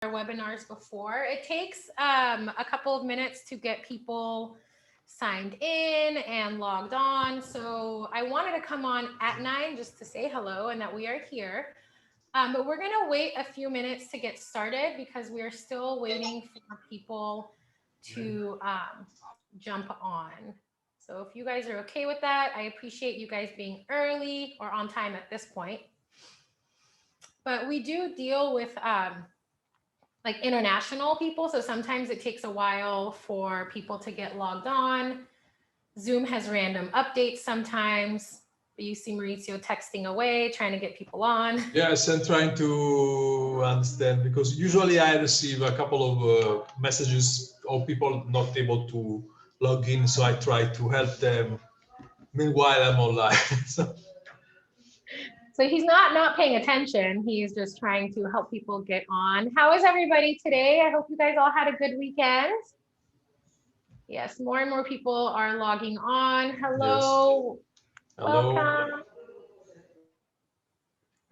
our webinars before. It takes a couple of minutes to get people signed in and logged on. So I wanted to come on at 9 just to say hello and that we are here. But we're going to wait a few minutes to get started because we are still waiting for people to jump on. So if you guys are okay with that, I appreciate you guys being early or on time at this point. But we do deal with like international people. So sometimes it takes a while for people to get logged on. Zoom has random updates sometimes. You see Mauricio texting away, trying to get people on. Yes, and trying to understand, because usually I receive a couple of messages of people not able to log in, so I try to help them. Meanwhile, I'm online. So he's not paying attention. He's just trying to help people get on. How is everybody today? I hope you guys all had a good weekend. Yes, more and more people are logging on. Hello. Yes. Hello. Welcome.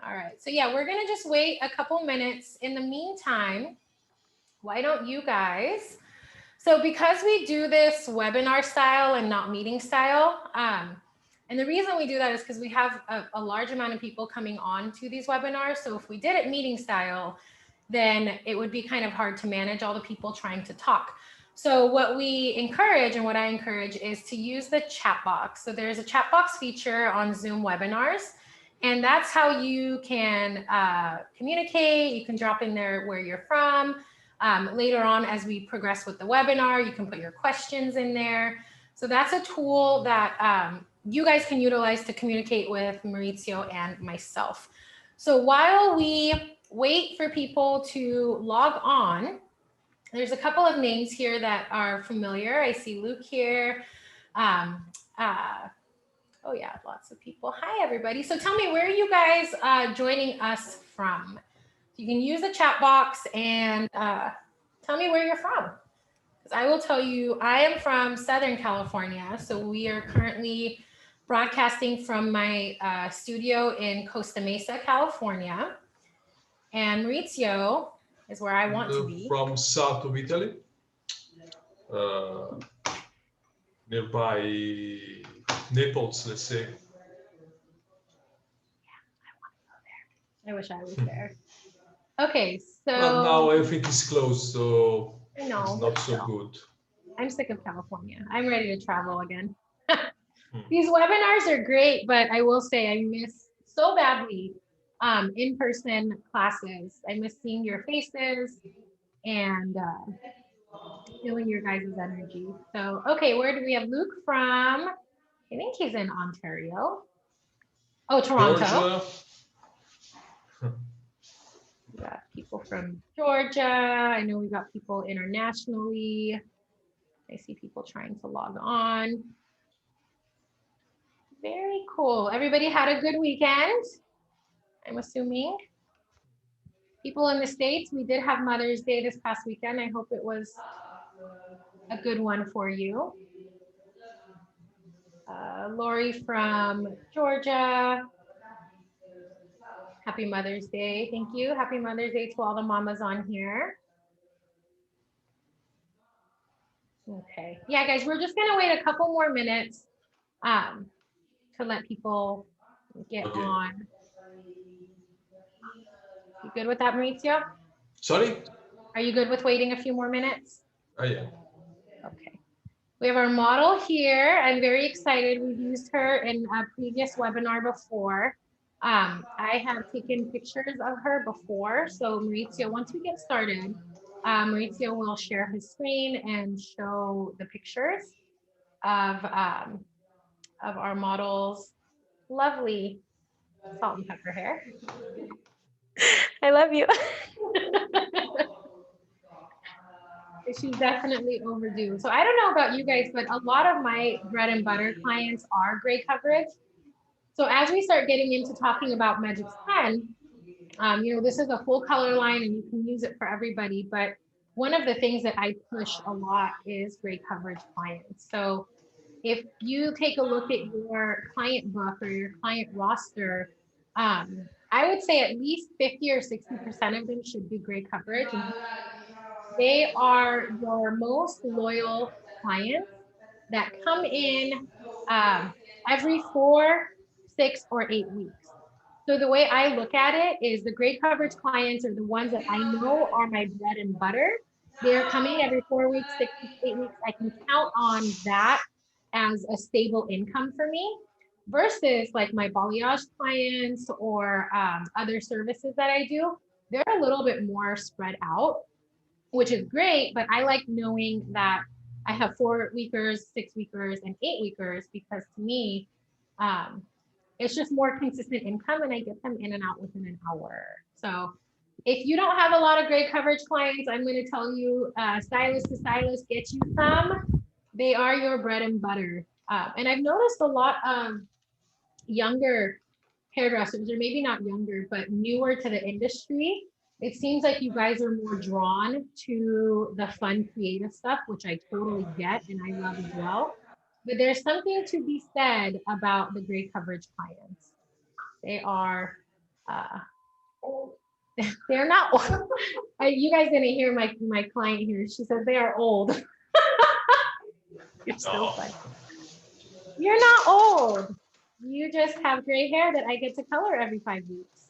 All right, so yeah, we're gonna just wait a couple minutes. In the meantime, why don't you guys, so because we do this webinar style and not meeting style, and the reason we do that is because we have a large amount of people coming on to these webinars. So if we did it meeting style, then it would be kind of hard to manage all the people trying to talk. So what we encourage and what I encourage is to use the chat box. So there's a chat box feature on Zoom webinars, and that's how you can communicate. You can drop in there where you're from. Later on, as we progress with the webinar, you can put your questions in there. So that's a tool that you guys can utilize to communicate with Mauricio and myself. So while we wait for people to log on, there's a couple of names here that are familiar. I see Luke here. Oh yeah, lots of people. Hi, everybody. So tell me, where are you guys joining us from? You can use the chat box and tell me where you're from. Because I will tell you, I am from Southern California. So we are currently broadcasting from my studio in Costa Mesa, California. And Maurizio is where I want to be. From south of Italy, nearby Naples, let's say. I wish I was there. Okay, so. But now everything is closed, so I know, it's not so good. I'm sick of California. I'm ready to travel again. These webinars are great, but I will say I miss so badly in-person classes. I miss seeing your faces and feeling your guys' energy. So, okay, where do we have Luke from? I think he's in Ontario. Oh, Toronto. Georgia. We got people from Georgia. I know we got people internationally. I see people trying to log on. Very cool. Everybody had a good weekend, I'm assuming. People in the States, we did have Mother's Day this past weekend. I hope it was a good one for you. Lori from Georgia. Happy Mother's Day. Thank you. Happy Mother's Day to all the mamas on here. Okay. Yeah, guys, we're just going to wait a couple more minutes to let people get on. You good with that, Maurizio? Sorry? Are you good with waiting a few more minutes? Yeah. Okay. We have our model here. I'm very excited. We've used her in a previous webinar before. I have taken pictures of her before. So Maurizio, once we get started, Maurizio will share his screen and show the pictures of our model's lovely salt and pepper hair. I love you. She's definitely overdue. So I don't know about you guys, but a lot of my bread and butter clients are gray coverage. So as we start getting into talking about Megix10, you know, this is a full color line and you can use it for everybody. But one of the things that I push a lot is gray coverage clients. So if you take a look at your client book or your client roster, I I would say at least 50 or 60% of them should do gray coverage. And they are your most loyal clients that come in every 4, 6, or 8 weeks. So the way I look at it is the gray coverage clients are the ones that I know are my bread and butter. They're coming every 4 weeks, 6 weeks, 8 weeks. I can count on that as a stable income for me versus like my balayage clients or other services that I do. They're a little bit more spread out, which is great, but I like knowing that I have 4 weekers, 6 weekers, and 8 weekers because to me, it's just more consistent income and I get them in and out within an hour. So if you don't have a lot of great coverage clients, I'm going to tell you, stylist to stylist, get you some. They are your bread and butter. And I've noticed a lot of younger hairdressers, or maybe not younger, but newer to the industry. It seems like you guys are more drawn to the fun, creative stuff, which I totally get and I love as well. But there's something to be said about the gray coverage clients. They are, uh, they're not old. You guys didn't hear my client here. She said they are old. You're so funny. You're not old. You just have gray hair that I get to color every 5 weeks.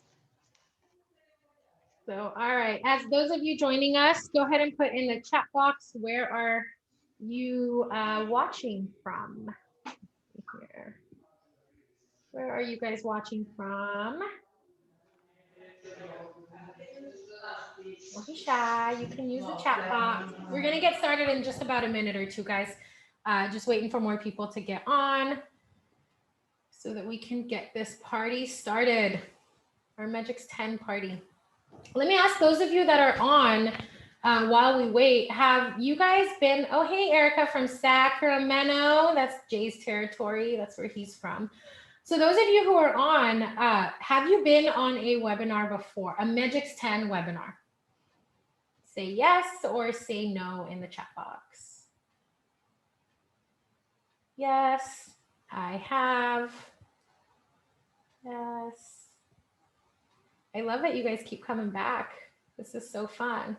So, all right. As those of you joining us, go ahead and put in the chat box, where are you watching from? Here. Where are you guys watching from? Don't be shy. You can use the chat box. We're going to get started in just about a minute or two, guys. Just waiting for more people to get on so that we can get this party started. Our Megix10 party. Let me ask those of you that are on while we wait, have you guys been, oh, hey, Erica from Sacramento. That's Jay's territory. That's where he's from. So those of you who are on, have you been on a webinar before, a Megix10 webinar? Say yes or say no in the chat box. Yes, I have. Yes. I love that you guys keep coming back. This is so fun.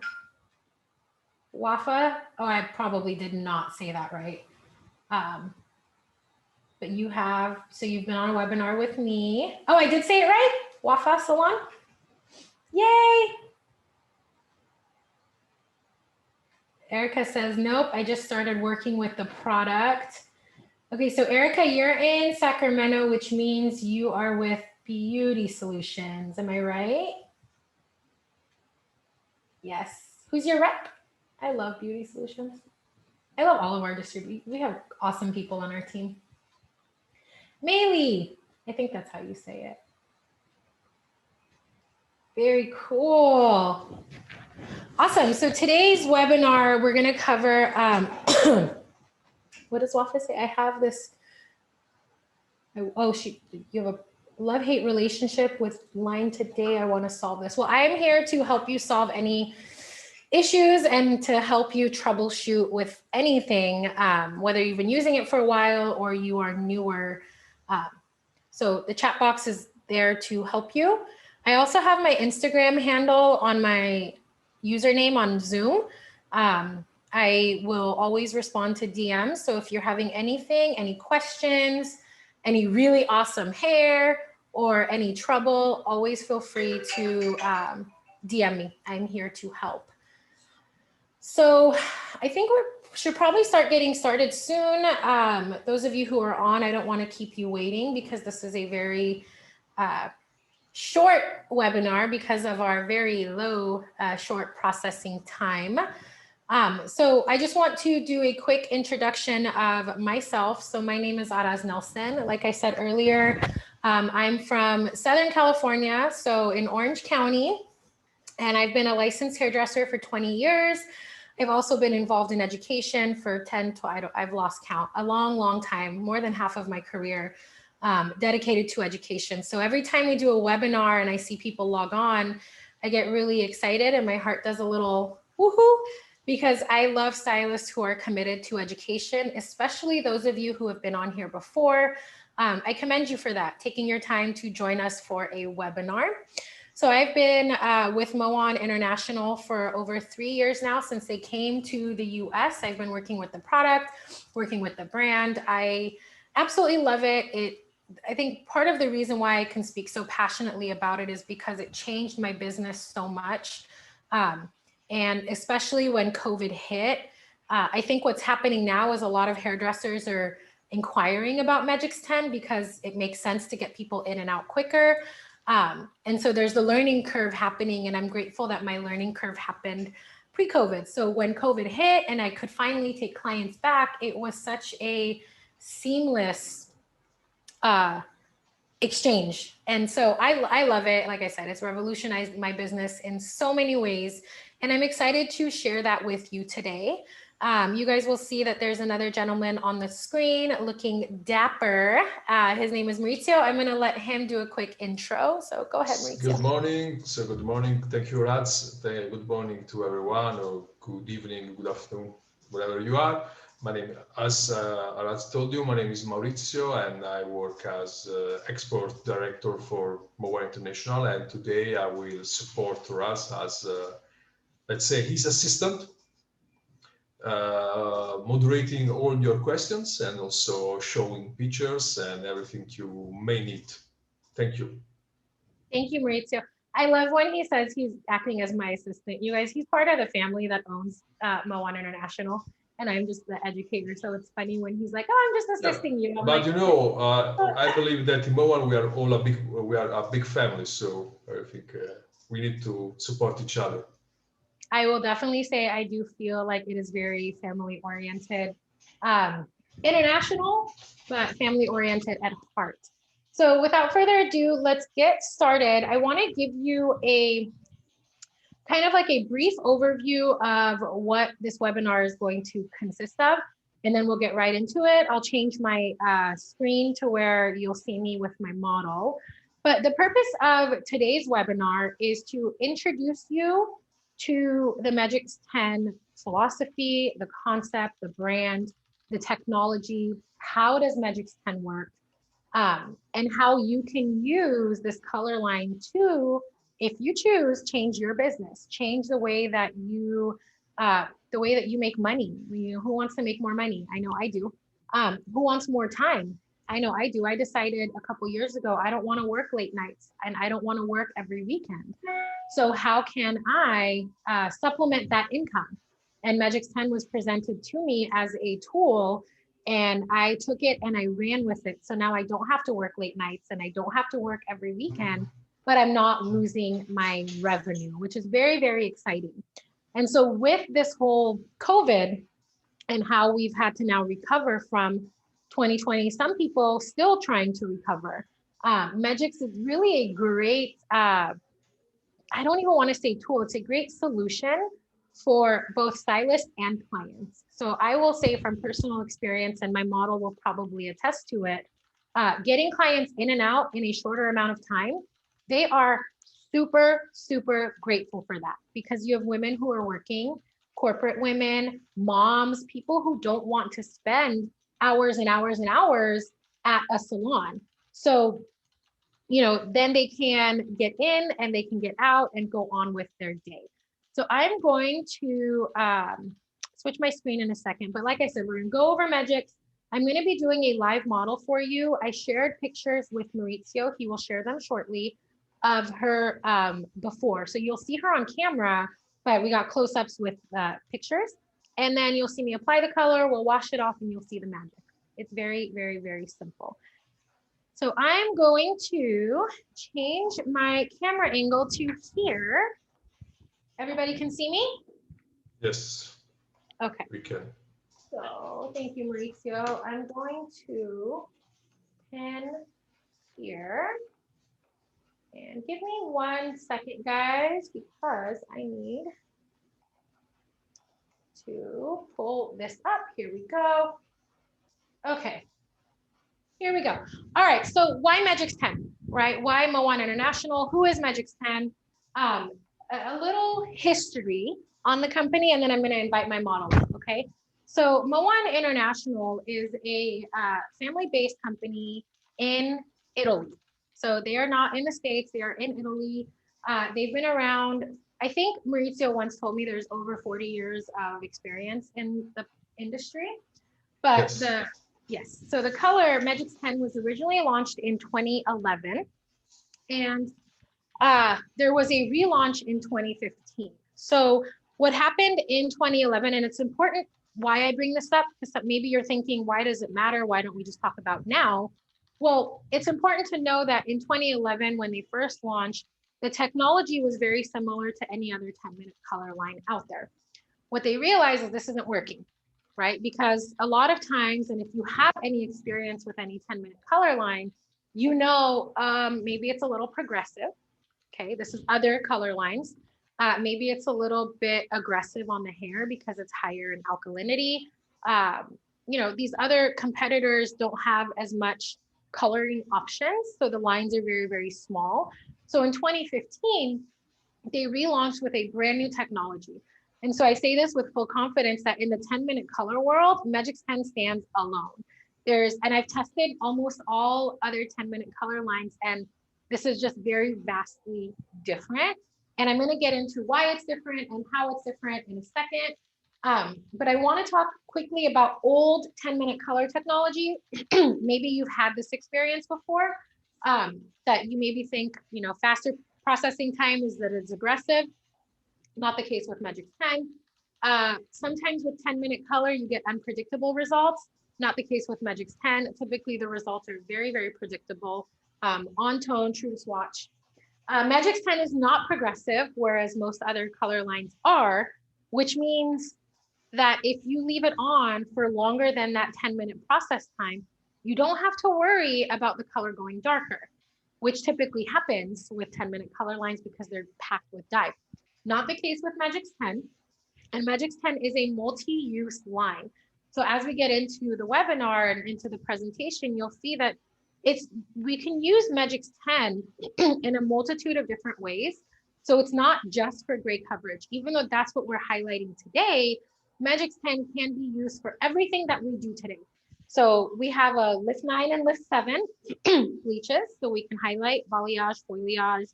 Wafa, oh, I probably did not say that right. But you have, so you've been on a webinar with me. Oh, I did say it right? Wafa Salon? Yay. Erica says, nope, I just started working with the product. Okay, so Erica, you're in Sacramento, which means you are with Beauty Solutions. Am I right? Yes. Who's your rep? I love Beauty Solutions. I love all of our distributors. We have awesome people on our team. Maylee, I think that's how you say it. Very cool. Awesome. So today's webinar, we're going to cover, what does Wafa say? I have this, you have a love-hate relationship with line today. I want to solve this. Well, I am here to help you solve any issues and to help you troubleshoot with anything, whether you've been using it for a while or you are newer. So the chat box is there to help you. I also have my Instagram handle on my username on Zoom. I will always respond to DMs. So if you're having anything, any questions, any really awesome hair or any trouble, always feel free to DM me. I'm here to help. So I think we should probably start getting started soon. Those of you who are on, I don't want to keep you waiting because this is a very short webinar because of our very low short processing time. So I just want to do a quick introduction of myself. So my name is Araz Nelson. Like I said earlier, I'm from Southern California, so in Orange County, and I've been a licensed hairdresser for 20 years. I've also been involved in education for 10 to, I've lost count, a long, long time, more than half of my career dedicated to education. So every time we do a webinar and I see people log on, I get really excited and my heart does a little woohoo, because I love stylists who are committed to education, especially those of you who have been on here before. I commend you for that, taking your time to join us for a webinar. So I've been with Moan International for over 3 years now since they came to the US. I've been working with the product, working with the brand. I absolutely love it. I think part of the reason why I can speak so passionately about it is because it changed my business so much. And especially when COVID hit, I think what's happening now is a lot of hairdressers are inquiring about Megix10 because it makes sense to get people in and out quicker. And so there's the learning curve happening, and I'm grateful that my learning curve happened pre-COVID. So when COVID hit and I could finally take clients back, it was such a seamless exchange. And so I love it. Like I said, it's revolutionized my business in so many ways. And I'm excited to share that with you today. You guys will see that there's another gentleman on the screen looking dapper. His name is Maurizio. I'm going to let him do a quick intro. So go ahead, Maurizio. Good morning. So good morning. Thank you, Rats. Good morning to everyone, or good evening, good afternoon, wherever you are. My name, as Rats told you, my name is Maurizio, and I work as export director for Moan International. And today I will support Ras as, let's say, his assistant, moderating all your questions and also showing pictures and everything you may need. Thank you. Thank you, Maurizio. I love when he says he's acting as my assistant. You guys, he's part of the family that owns Moan International, and I'm just the educator. So it's funny when he's like, "Oh, I'm just assisting you." I'm but like, you know, I believe that in Moan we are a big family. So I think we need to support each other. I will definitely say I do feel like it is very family oriented, international, but family oriented at heart. So without further ado, let's get started. I want to give you a kind of like a brief overview of what this webinar is going to consist of, and then we'll get right into it. I'll change my screen to where you'll see me with my model. But the purpose of today's webinar is to introduce you to the Megix10 philosophy, the concept, the brand, the technology. How does Megix10 work? And how you can use this color line to, if you choose, change your business, change the way that you make money. You know, who wants to make more money? I know I do. Who wants more time? I know I do. I decided a couple years ago, I don't want to work late nights and I don't want to work every weekend. So how can I supplement that income? And Megix10 was presented to me as a tool, and I took it and I ran with it. So now I don't have to work late nights and I don't have to work every weekend, but I'm not losing my revenue, which is very, very exciting. And so with this whole COVID and how we've had to now recover from 2020, some people still trying to recover. Megix is really a great, I don't even want to say tool, it's a great solution for both stylists and clients. So I will say from personal experience, and my model will probably attest to it, getting clients in and out in a shorter amount of time, they are super, super grateful for that, because you have women who are working, corporate women, moms, people who don't want to spend hours and hours and hours at a salon. So, you know, then they can get in and they can get out and go on with their day. So I'm going to switch my screen in a second, but like I said, we're gonna go over Megix. I'm going to be doing a live model for you. I shared pictures with Maurizio. He will share them shortly of her before. So you'll see her on camera, but we got close-ups with pictures. And then you'll see me apply the color. We'll wash it off and you'll see the magic. It's very, very, very simple. So I'm going to change my camera angle to here. Everybody can see me? Yes. Okay. We can. So thank you, Maurizio. I'm going to pin here. And give me 1 second, guys, because I need to pull this up. Here we go. Okay. Here we go. All right, so why Megix10, right? Why Moan International? Who is Megix10? A little history on the company, and then I'm gonna invite my model, okay? So Moan International is a family-based company in Italy. So they are not in the States, they are in Italy. They've been around, I think Maurizio once told me there's over 40 years of experience in the industry. But Yes. so the color Megix10 was originally launched in 2011. And there was a relaunch in 2015. So what happened in 2011, and it's important why I bring this up, because maybe you're thinking, why does it matter? Why don't we just talk about now? Well, it's important to know that in 2011, when they first launched, the technology was very similar to any other 10-minute color line out there. What they realized is this isn't working, right? Because a lot of times, and if you have any experience with any 10-minute color line, you know, maybe it's a little progressive. Okay, this is other color lines. Maybe it's a little bit aggressive on the hair because it's higher in alkalinity. You know, these other competitors don't have as much coloring options. So the lines are very, very small. So in 2015, they relaunched with a brand new technology. And so I say this with full confidence that in the 10-minute color world, Megix10 stands alone. And I've tested almost all other 10-minute color lines, and this is just very vastly different. And I'm going to get into why it's different and how it's different in a second. But I want to talk quickly about old 10-minute color technology. Maybe you've had this experience before, that you maybe think, you know, faster processing time is that it's aggressive. Not the case with Megix10. Sometimes with 10-minute color, you get unpredictable results. Not the case with Megix10. Typically, the results are very, very predictable, on tone, true to swatch. Megix10 is not progressive, whereas most other color lines are, which means that if you leave it on for longer than that 10-minute process time, you don't have to worry about the color going darker, which typically happens with 10-minute color lines because they're packed with dye. Not the case with Megix10. And Megix10 is a multi-use line. So as we get into the webinar and into the presentation, you'll see that we can use Megix10 in a multitude of different ways. So it's not just for gray coverage, even though that's what we're highlighting today. Megix10 can be used for everything that we do today. So we have a lift 9 and lift 7 bleaches, so we can highlight, balayage, foliage,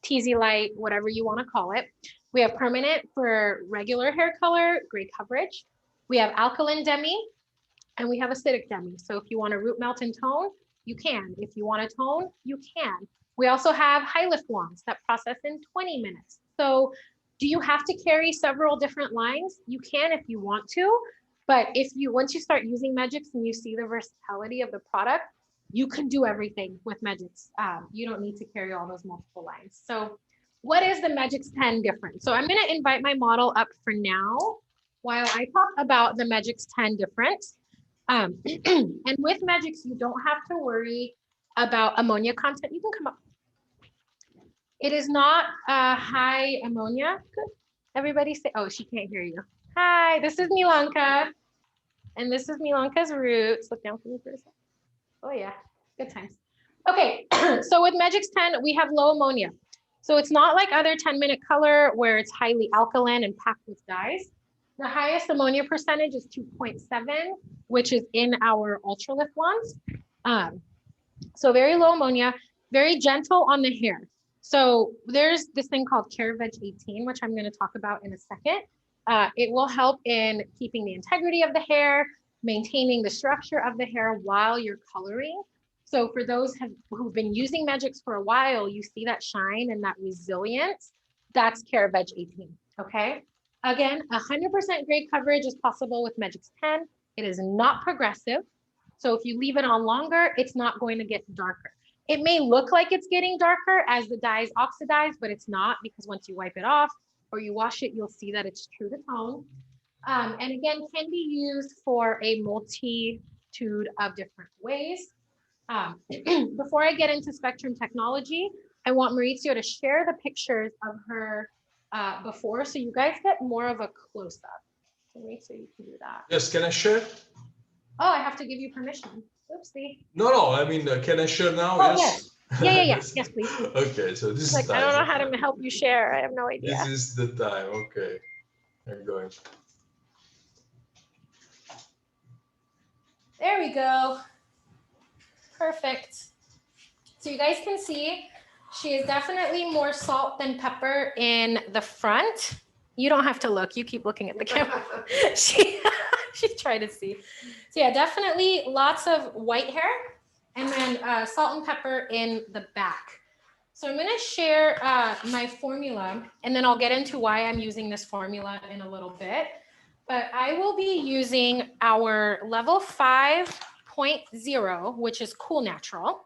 teasy light, whatever you want to call it. We have permanent for regular hair color, gray coverage. We have alkaline demi, and we have acidic demi. So if you want to root melt and tone, you can. If you want to tone, you can. We also have high lift wands that process in 20 minutes. So do you have to carry several different lines? You can if you want to, but once you start using Megix and you see the versatility of the product, you can do everything with Megix. You don't need to carry all those multiple lines. So what is the Megix10 difference? So I'm going to invite my model up for now while I talk about the Megix10 difference. And with Megix, you don't have to worry about ammonia content. You can come up. It is not high ammonia. Good. Everybody say, oh, she can't hear you. Hi, this is Milanka. And this is Milanka's roots. Look down for me for a second. Oh yeah, good times. Okay, so with Megix10, we have low ammonia. So it's not like other 10-minute color where it's highly alkaline and packed with dyes. The highest ammonia percentage is 2.7, which is in our ultralift wands. So very low ammonia, very gentle on the hair. So there's this thing called Megix10, which I'm going to talk about in a second. It will help in keeping the integrity of the hair, maintaining the structure of the hair while you're coloring. So for those who've been using Megix for a while, you see that shine and that resilience. That's Megix10, okay? Again, 100% gray coverage is possible with Megix10. It is not progressive. So if you leave it on longer, it's not going to get darker. It may look like it's getting darker as the dyes oxidize, but it's not, because once you wipe it off or you wash it, you'll see that it's true to tone. And again, can be used for a multitude of different ways. Before I get into Spectrum technology, I want Maurizio to share the pictures of her before, so you guys get more of a close-up. So Maurizio, you can do that. Yes, can I share? Oh, I have to give you permission. Oopsie. No, I mean, can I share now? Oh, yes. Yes, please. Okay, so this is time. I don't know how to help you share. I have no idea. This is the time. Okay, I'm going. There we go. Perfect. So you guys can see she is definitely more salt than pepper in the front. You don't have to look. You keep looking at the camera. She's trying to see. So yeah, definitely lots of white hair and then salt and pepper in the back. So I'm going to share my formula, and then I'll get into why I'm using this formula in a little bit. But I will be using our level 5.0, which is cool natural,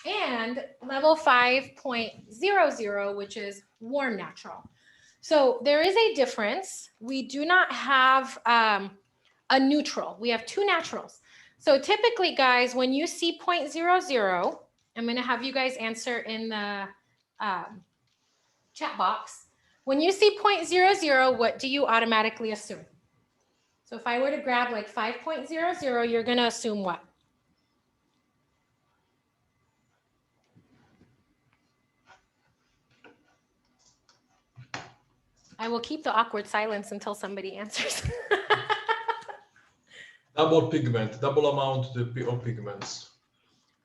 and level 5.00, which is warm natural. So there is a difference. We do not have a neutral. We have two naturals. So typically, guys, when you see 0.00, I'm going to have you guys answer in the chat box. When you see 0.00, what do you automatically assume? So if I were to grab like 5.00, you're going to assume what? I will keep the awkward silence until somebody answers. Double pigment, double amount of pigments.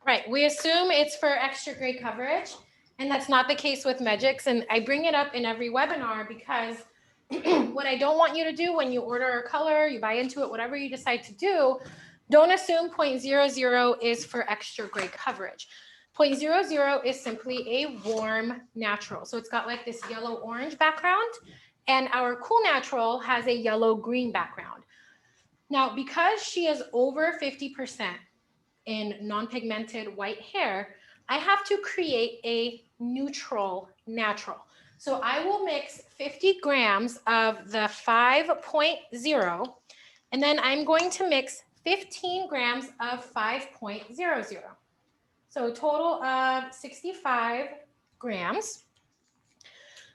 Right. We assume it's for extra gray coverage, and that's not the case with Megix. And I bring it up in every webinar because what I don't want you to do when you order a color, you buy into it, whatever you decide to do, don't assume 0.00 is for extra gray coverage. 0.00 is simply a warm natural. So it's got like this yellow orange background, and our cool natural has a yellow green background. Now, because she is over 50% in non-pigmented white hair, I have to create a neutral natural. So I will mix 50 grams of the 5.0, and then I'm going to mix 15 grams of 5.00. So a total of 65 grams.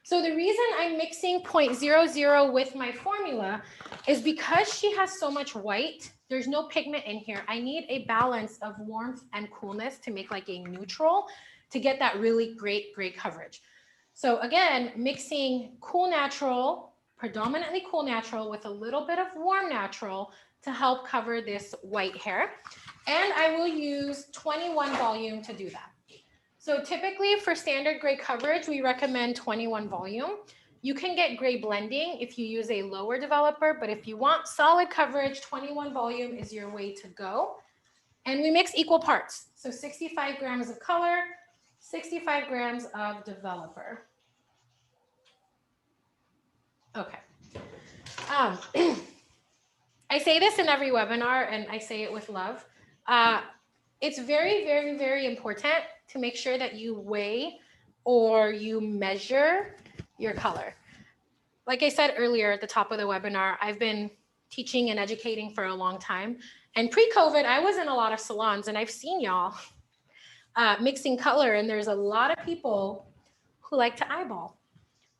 So the reason I'm mixing 0.00 with my formula is because she has so much white, there's no pigment in here. I need a balance of warmth and coolness to make like a neutral to get that really great gray coverage. So again, mixing cool natural, predominantly cool natural with a little bit of warm natural to help cover this white hair. And I will use 21 volume to do that. So typically for standard gray coverage, we recommend 21 volume. You can get gray blending if you use a lower developer, but if you want solid coverage, 21 volume is your way to go. And we mix equal parts. So 65 grams of color, 65 grams of developer. Okay. I say this in every webinar, and I say it with love. It's very, very, very important to make sure that you weigh or you measure your color. Like I said earlier at the top of the webinar, I've been teaching and educating for a long time. And pre-COVID, I was in a lot of salons, and I've seen y'all mixing color, and there's a lot of people who like to eyeball.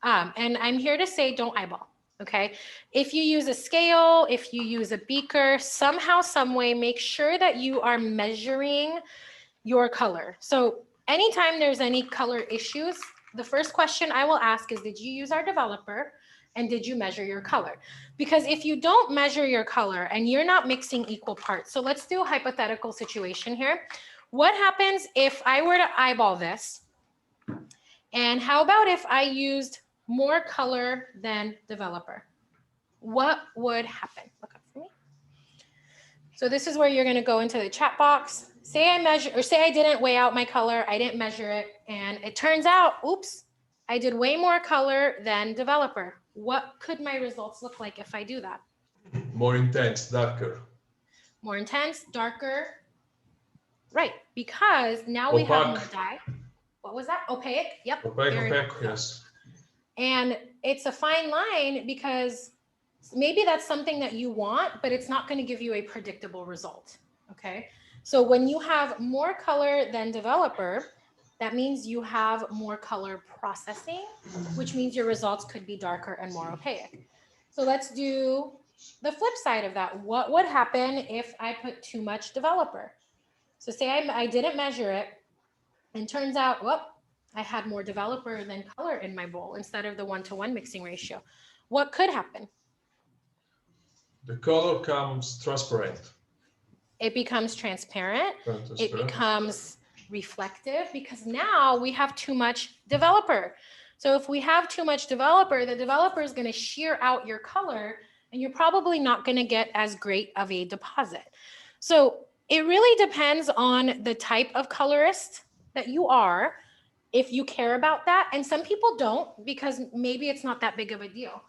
And I'm here to say, don't eyeball. Okay. If you use a scale, if you use a beaker, somehow, some way, make sure that you are measuring your color. So anytime there's any color issues, the first question I will ask is, did you use our developer and did you measure your color? Because if you don't measure your color and you're not mixing equal parts, so let's do a hypothetical situation here. What happens if I were to eyeball this? And how about if I used more color than developer? What would happen? Look up for me. So this is where you're going to go into the chat box. Say I measure, or say I didn't weigh out my color, I didn't measure it, and it turns out, oops, I did way more color than developer. What could my results look like if I do that? More intense, darker. More intense, darker. Right, because now we have more dye. What was that? Opaque. Yep. Opaque, yes. And it's a fine line because maybe that's something that you want, but it's not going to give you a predictable result. Okay. So when you have more color than developer, that means you have more color processing, which means your results could be darker and more opaque. So let's do the flip side of that. What would happen if I put too much developer? So say I didn't measure it, and turns out, well, I had more developer than color in my bowl instead of the 1-to-1 mixing ratio. What could happen? The color comes transparent. It becomes transparent. It becomes reflective because now we have too much developer. So if we have too much developer, the developer is going to shear out your color and you're probably not going to get as great of a deposit. So it really depends on the type of colorist that you are, if you care about that. And some people don't because maybe it's not that big of a deal.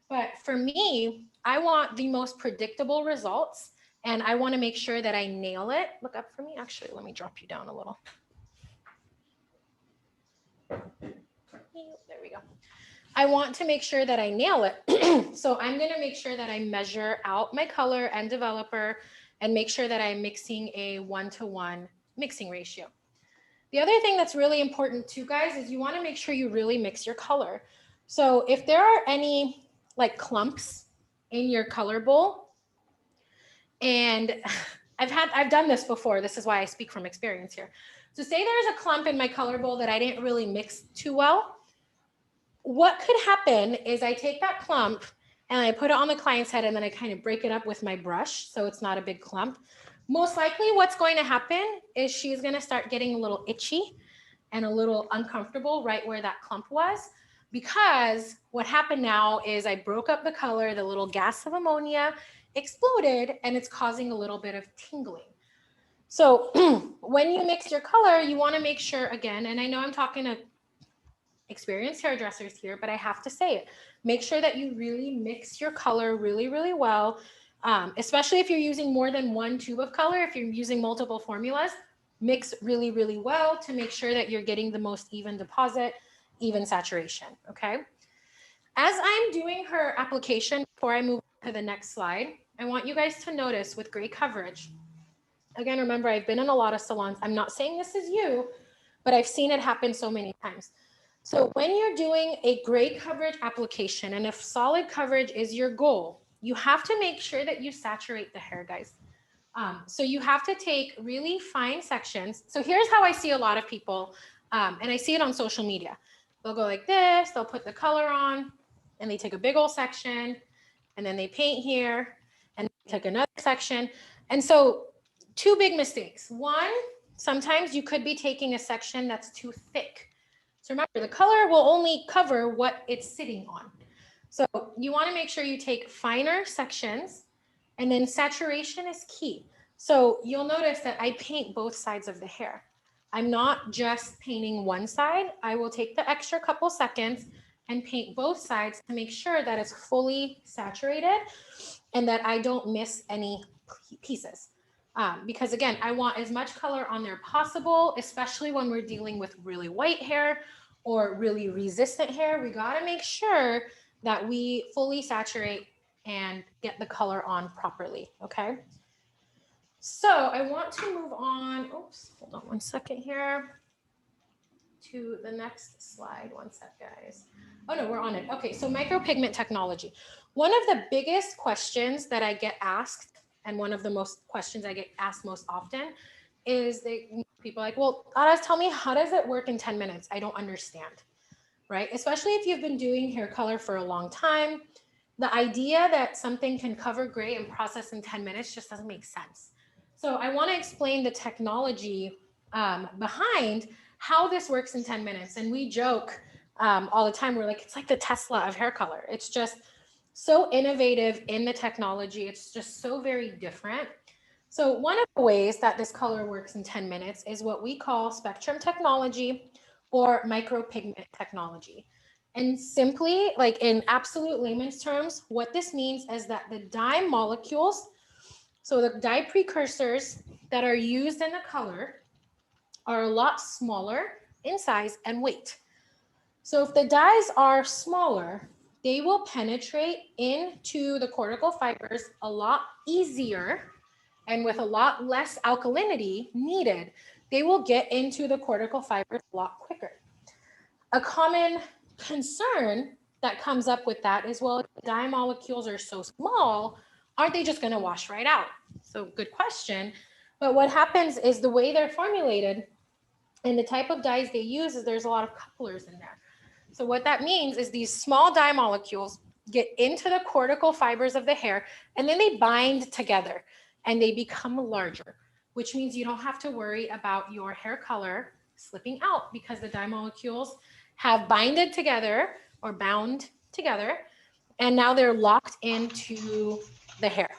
But for me, I want the most predictable results and I want to make sure that I nail it. Look up for me. Actually, let me drop you down a little. There we go. I want to make sure that I nail it. So I'm going to make sure that I measure out my color and developer and make sure that I'm mixing a 1-to-1 mixing ratio. The other thing that's really important too, guys, is you want to make sure you really mix your color. So if there are any like clumps in your color bowl, and I've done this before. This is why I speak from experience here. So say there's a clump in my color bowl that I didn't really mix too well. What could happen is I take that clump and I put it on the client's head and then I kind of break it up with my brush so it's not a big clump. Most likely what's going to happen is she's going to start getting a little itchy and a little uncomfortable right where that clump was, because what happened now is I broke up the color, the little gas of ammonia exploded and it's causing a little bit of tingling. So when you mix your color, you want to make sure, again, and I know I'm talking to experienced hairdressers here, but I have to say it, make sure that you really mix your color really, really well, especially if you're using more than one tube of color. If you're using multiple formulas, mix really, really well to make sure that you're getting the most even deposit, even saturation, okay? As I'm doing her application, before I move to the next slide, I want you guys to notice with gray coverage. Again, remember, I've been in a lot of salons. I'm not saying this is you, but I've seen it happen so many times. So when you're doing a gray coverage application, and if solid coverage is your goal, you have to make sure that you saturate the hair, guys. So you have to take really fine sections. So here's how I see a lot of people, and I see it on social media. They'll go like this, they'll put the color on, and they take a big old section, and then they paint here, and take another section. And so two big mistakes. One, sometimes you could be taking a section that's too thick. So remember, the color will only cover what it's sitting on. So you want to make sure you take finer sections, and then saturation is key. So you'll notice that I paint both sides of the hair. I'm not just painting one side. I will take the extra couple seconds and paint both sides to make sure that it's fully saturated and that I don't miss any pieces. Because again, I want as much color on there possible, especially when we're dealing with really white hair or really resistant hair. We got to make sure that we fully saturate and get the color on properly, okay? So I want to move on, oops, hold on one second here, to the next slide. One sec, guys. Oh no, we're on it. Okay, so micropigment technology. One of the biggest questions that I get asked, and one of the most questions I get asked most often, is people are like, well, Aras, tell me, how does it work in 10 minutes? I don't understand, right? Especially if you've been doing hair color for a long time, the idea that something can cover gray and process in 10 minutes just doesn't make sense. So I want to explain the technology behind how this works in 10 minutes. And we joke all the time, we're like, it's like the Tesla of hair color. It's just so innovative in the technology. It's just so very different. So one of the ways that this color works in 10 minutes is what we call spectrum technology or micropigment technology. And simply, like in absolute layman's terms, what this means is that the dye molecules, so the dye precursors that are used in the color, are a lot smaller in size and weight. So if the dyes are smaller, they will penetrate into the cortical fibers a lot easier, and with a lot less alkalinity needed, they will get into the cortical fibers a lot quicker. A common concern that comes up with that is, well, if the dye molecules are so small, aren't they just going to wash right out? So good question. But what happens is the way they're formulated and the type of dyes they use is there's a lot of couplers in there. So what that means is these small dye molecules get into the cortical fibers of the hair and then they bind together and they become larger. which means you don't have to worry about your hair color slipping out because the dye molecules have binded together or bound together, and now they're locked into the hair,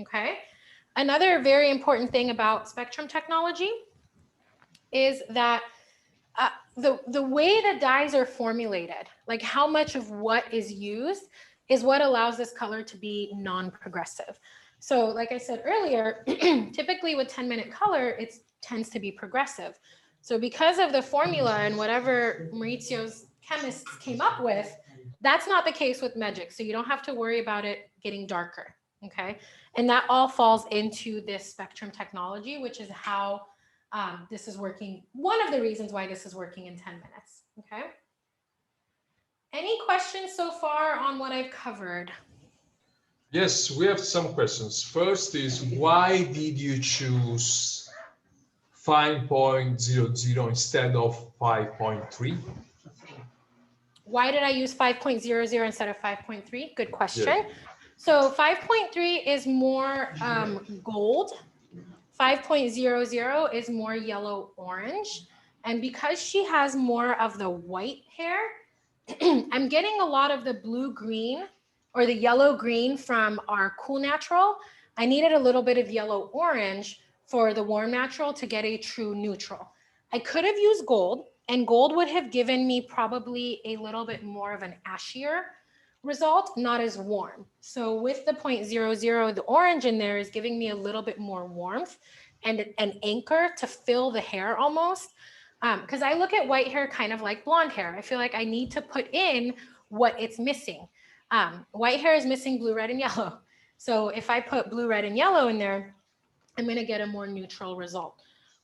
okay? Another very important thing about spectrum technology is that the way the dyes are formulated, like how much of what is used, is what allows this color to be non-progressive. So like I said earlier, typically with 10-minute color, it tends to be progressive. So because of the formula and whatever Maurizio's chemists came up with, that's not the case with Megix. So you don't have to worry about it getting darker, okay? And that all falls into this spectrum technology, which is how this is working. One of the reasons why this is working in 10 minutes, okay? Any questions so far on what I've covered? Yes, we have some questions. First is, why did you choose 5.00 instead of 5.3? Why did I use 5.00 instead of 5.3? Good question. Yeah. So 5.3 is more gold. 5.00 is more yellow orange. And because she has more of the white hair, I'm getting a lot of the blue green or the yellow green from our cool natural. I needed a little bit of yellow orange for the warm natural to get a true neutral. I could have used gold, and gold would have given me probably a little bit more of an ashier result, not as warm. So with the 0.00, the orange in there is giving me a little bit more warmth and an anchor to fill the hair almost. Because I look at white hair kind of like blonde hair. I feel like I need to put in what it's missing. White hair is missing blue, red, and yellow. So if I put blue, red, and yellow in there, I'm going to get a more neutral result.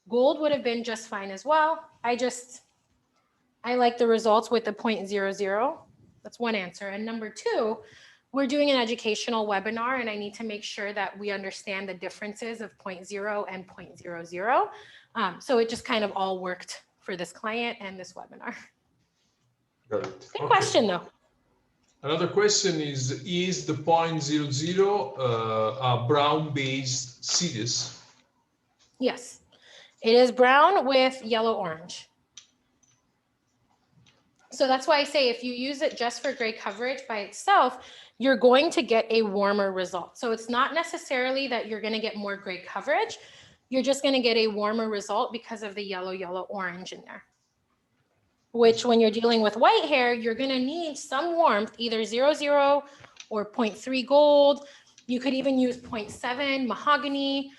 Gold would have been just fine as well. I like the results with the 0.00. That's one answer. And number two, we're doing an educational webinar, and I need to make sure that we understand the differences of 0.0 and 0.00. So it just kind of all worked for this client and this webinar. Got it. Good question, though. Another question is the 0.00 a brown-based series? Yes, it is brown with yellow orange. So that's why I say if you use it just for gray coverage by itself, you're going to get a warmer result. So it's not necessarily that you're going to get more gray coverage. You're just going to get a warmer result because of the yellow orange in there. Which when you're dealing with white hair, you're going to need some warmth, either 0.0 or 0.3 gold. You could even use 0.7 mahogany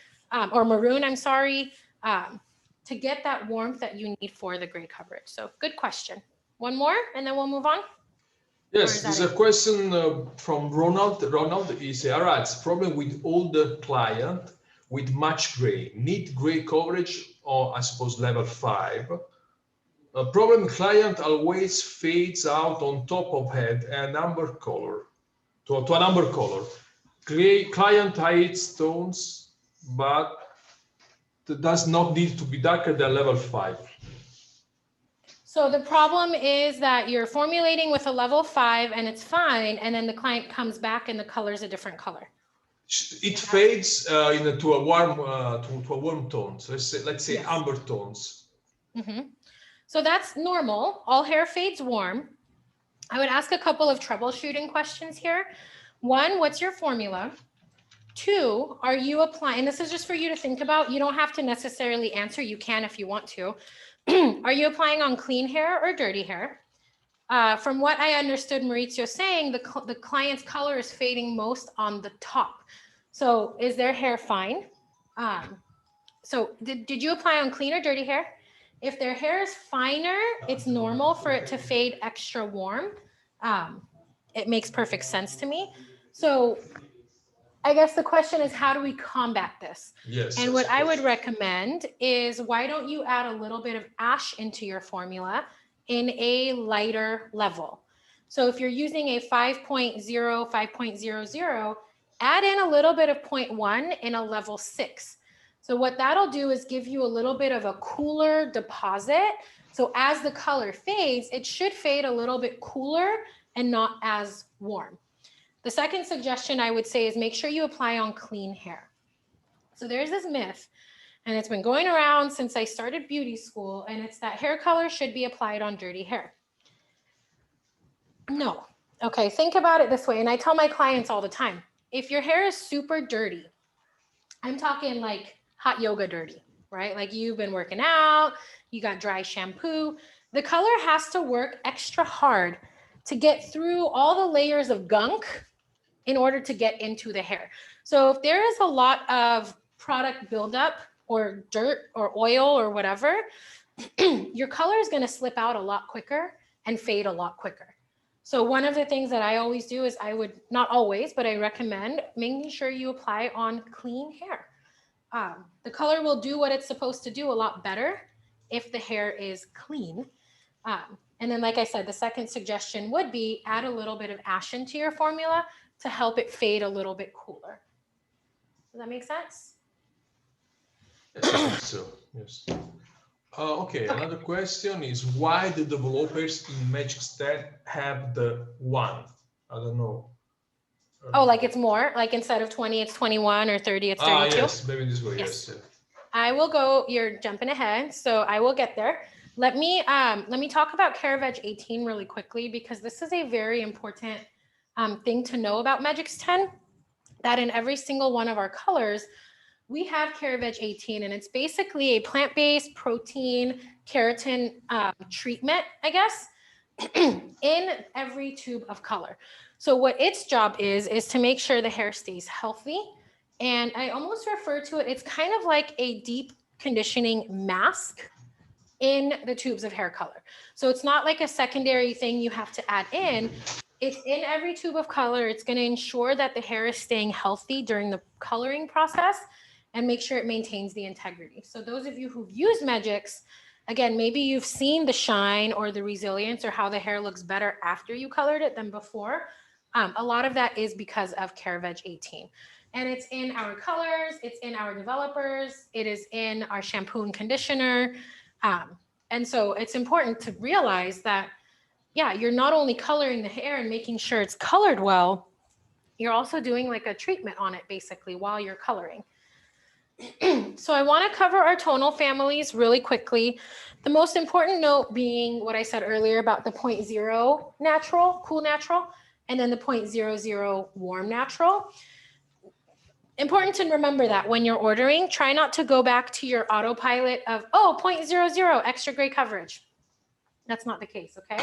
or maroon, I'm sorry, to get that warmth that you need for the gray coverage. So good question. One more, and then we'll move on. Yes, there's a question from Ronald. Ronald is, all right, it's problem with older client with much gray, need gray coverage, or I suppose level 5. A problem client always fades out on top of head and amber color, to an amber color. Client hides tones, but does not need to be darker than level 5. So the problem is that you're formulating with a level 5 and it's fine, and then the client comes back and the color is a different color. It fades to a warm tone. So let's say yes. Amber tones. Mm-hmm. So that's normal. All hair fades warm. I would ask a couple of troubleshooting questions here. One, what's your formula? Two, are you applying, and this is just for you to think about. You don't have to necessarily answer. You can if you want to. Are you applying on clean hair or dirty hair? From what I understood Maurizio saying, the client's color is fading most on the top. So is their hair fine? So did you apply on clean or dirty hair? If their hair is finer, it's normal for it to fade extra warm. It makes perfect sense to me. So I guess the question is, how do we combat this? Yes. And what I would recommend is, why don't you add a little bit of ash into your formula in a lighter level? So if you're using a 5.0, 5.00, add in a little bit of 0.1 in a level 6. So what that'll do is give you a little bit of a cooler deposit. So as the color fades, it should fade a little bit cooler and not as warm. The second suggestion I would say is make sure you apply on clean hair. So there's this myth And it's been going around since I started beauty school, and it's that hair color should be applied on dirty hair. No. Okay, think about it this way, and I tell my clients all the time, if your hair is super dirty, I'm talking like hot yoga dirty, right? Like you've been working out, you got dry shampoo. The color has to work extra hard to get through all the layers of gunk in order to get into the hair. So if there is a lot of product buildup or dirt or oil or whatever, your color is going to slip out a lot quicker and fade a lot quicker. So one of the things that I always do is I would, not always, but I recommend making sure you apply on clean hair. The color will do what it's supposed to do a lot better if the hair is clean. And then, like I said, the second suggestion would be add a little bit of ashen to your formula to help it fade a little bit cooler. Does that make sense? Yes, I think so. Yes. Okay, another question is why the developers in Megix10 have the 1? I don't know. Oh, like it's more? Like instead of 20, it's 21, or 30, it's 32? Yes, maybe this way, Yes. yes. I will go, you're jumping ahead, so I will get there. Let me talk about Caraveg18 really quickly, because this is a very important thing to know about Megix10, that in every single one of our colors, we have Caraveg18, and it's basically a plant-based protein keratin treatment, I guess, in every tube of color. So what its job is to make sure the hair stays healthy. And I almost refer to it, it's kind of like a deep conditioning mask in the tubes of hair color. So it's not like a secondary thing you have to add in. It's in every tube of color. It's going to ensure that the hair is staying healthy during the coloring process and make sure it maintains the integrity. So those of you who've used Megix, again, maybe you've seen the shine or the resilience or how the hair looks better after you colored it than before. A lot of that is because of Caraveg18. And it's in our colors, it's in our developers, it is in our shampoo and conditioner. And so it's important to realize that, yeah, you're not only coloring the hair and making sure it's colored well, you're also doing like a treatment on it basically while you're coloring. So I want to cover our tonal families really quickly. The most important note being what I said earlier about the 0.0 natural, cool natural, and then the 0.00 warm natural. Important to remember that when you're ordering, try not to go back to your autopilot of, oh, 0.00 extra gray coverage. That's not the case, okay?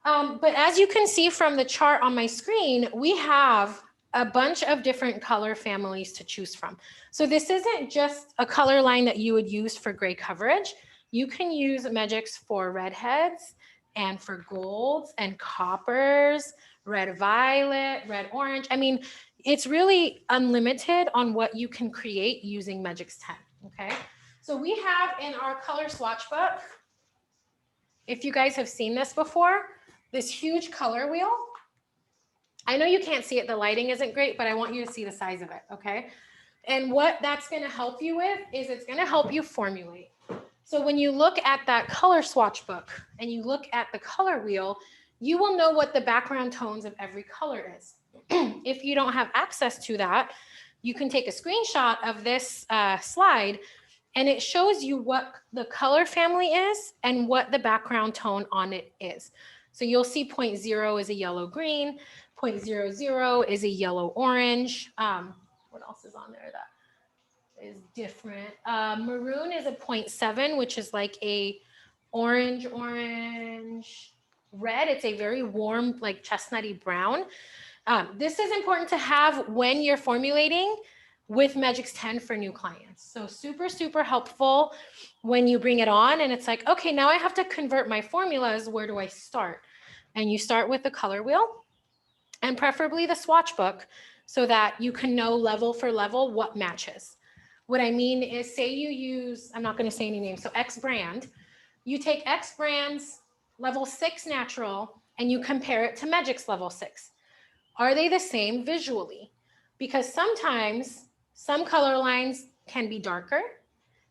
But as you can see from the chart on my screen, we have a bunch of different color families to choose from. So this isn't just a color line that you would use for gray coverage. You can use Megix for redheads and for golds and coppers, red violet, red orange. I mean, it's really unlimited on what you can create using Megix10, okay? So we have in our color swatch book, if you guys have seen this before, this huge color wheel. I know you can't see it, the lighting isn't great, but I want you to see the size of it, okay? And what that's gonna help you with is it's gonna help you formulate. So when you look at that color swatch book and you look at the color wheel, you will know what the background tones of every color is. If you don't have access to that, you can take a screenshot of this slide, and it shows you what the color family is and what the background tone on it is. So you'll see 0.0 is a yellow green, 0.00 is a yellow orange. What else is on there that is different? Maroon is a 0.7, which is like a orange red. It's a very warm, like chestnutty brown. This is important to have when you're formulating with Megix10 for new clients. So super, super helpful when you bring it on and it's like, okay, now I have to convert my formulas. Where do I start? And you start with the color wheel and preferably the swatch book so that you can know level for level what matches. What I mean is, say you use, I'm not going to say any names, so X brand, you take X brand's level 6 natural and you compare it to Megix level 6. Are they the same visually? Because sometimes some color lines can be darker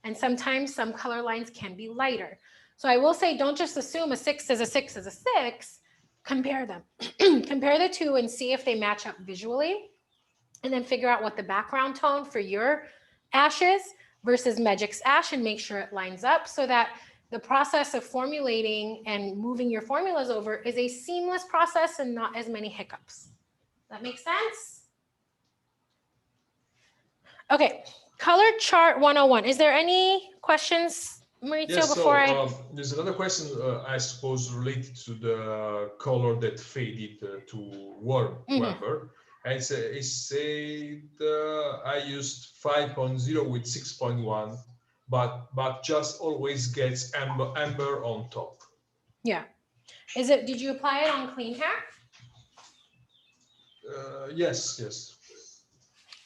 and sometimes some color lines can be lighter. So I will say, don't just assume a 6 is a 6 is a 6, compare them. Compare the two and see if they match up visually, and then figure out what the background tone for your ashes versus Megix Ash and make sure it lines up so that the process of formulating and moving your formulas over is a seamless process and not as many hiccups. That makes sense? Okay, color chart 101. Is there any questions, Maurizio, yes, before there's another question, I suppose, related to the color that faded to warm amber. And it said I used 5.0 with 6.1, but just always gets amber on top. Yeah. Did you apply it on clean hair? Yes, yes.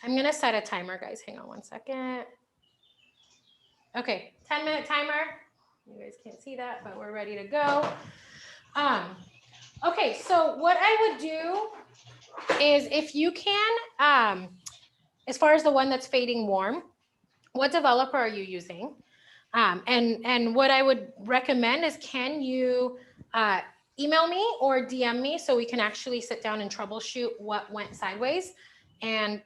I'm gonna set a timer, guys. Hang on one second. Okay, 10-minute timer. You guys can't see that, but we're ready to go. Okay, so what I would do is if you can, as far as the one that's fading warm, what developer are you using? And what I would recommend is, can you email me or DM me so we can actually sit down and troubleshoot what went sideways and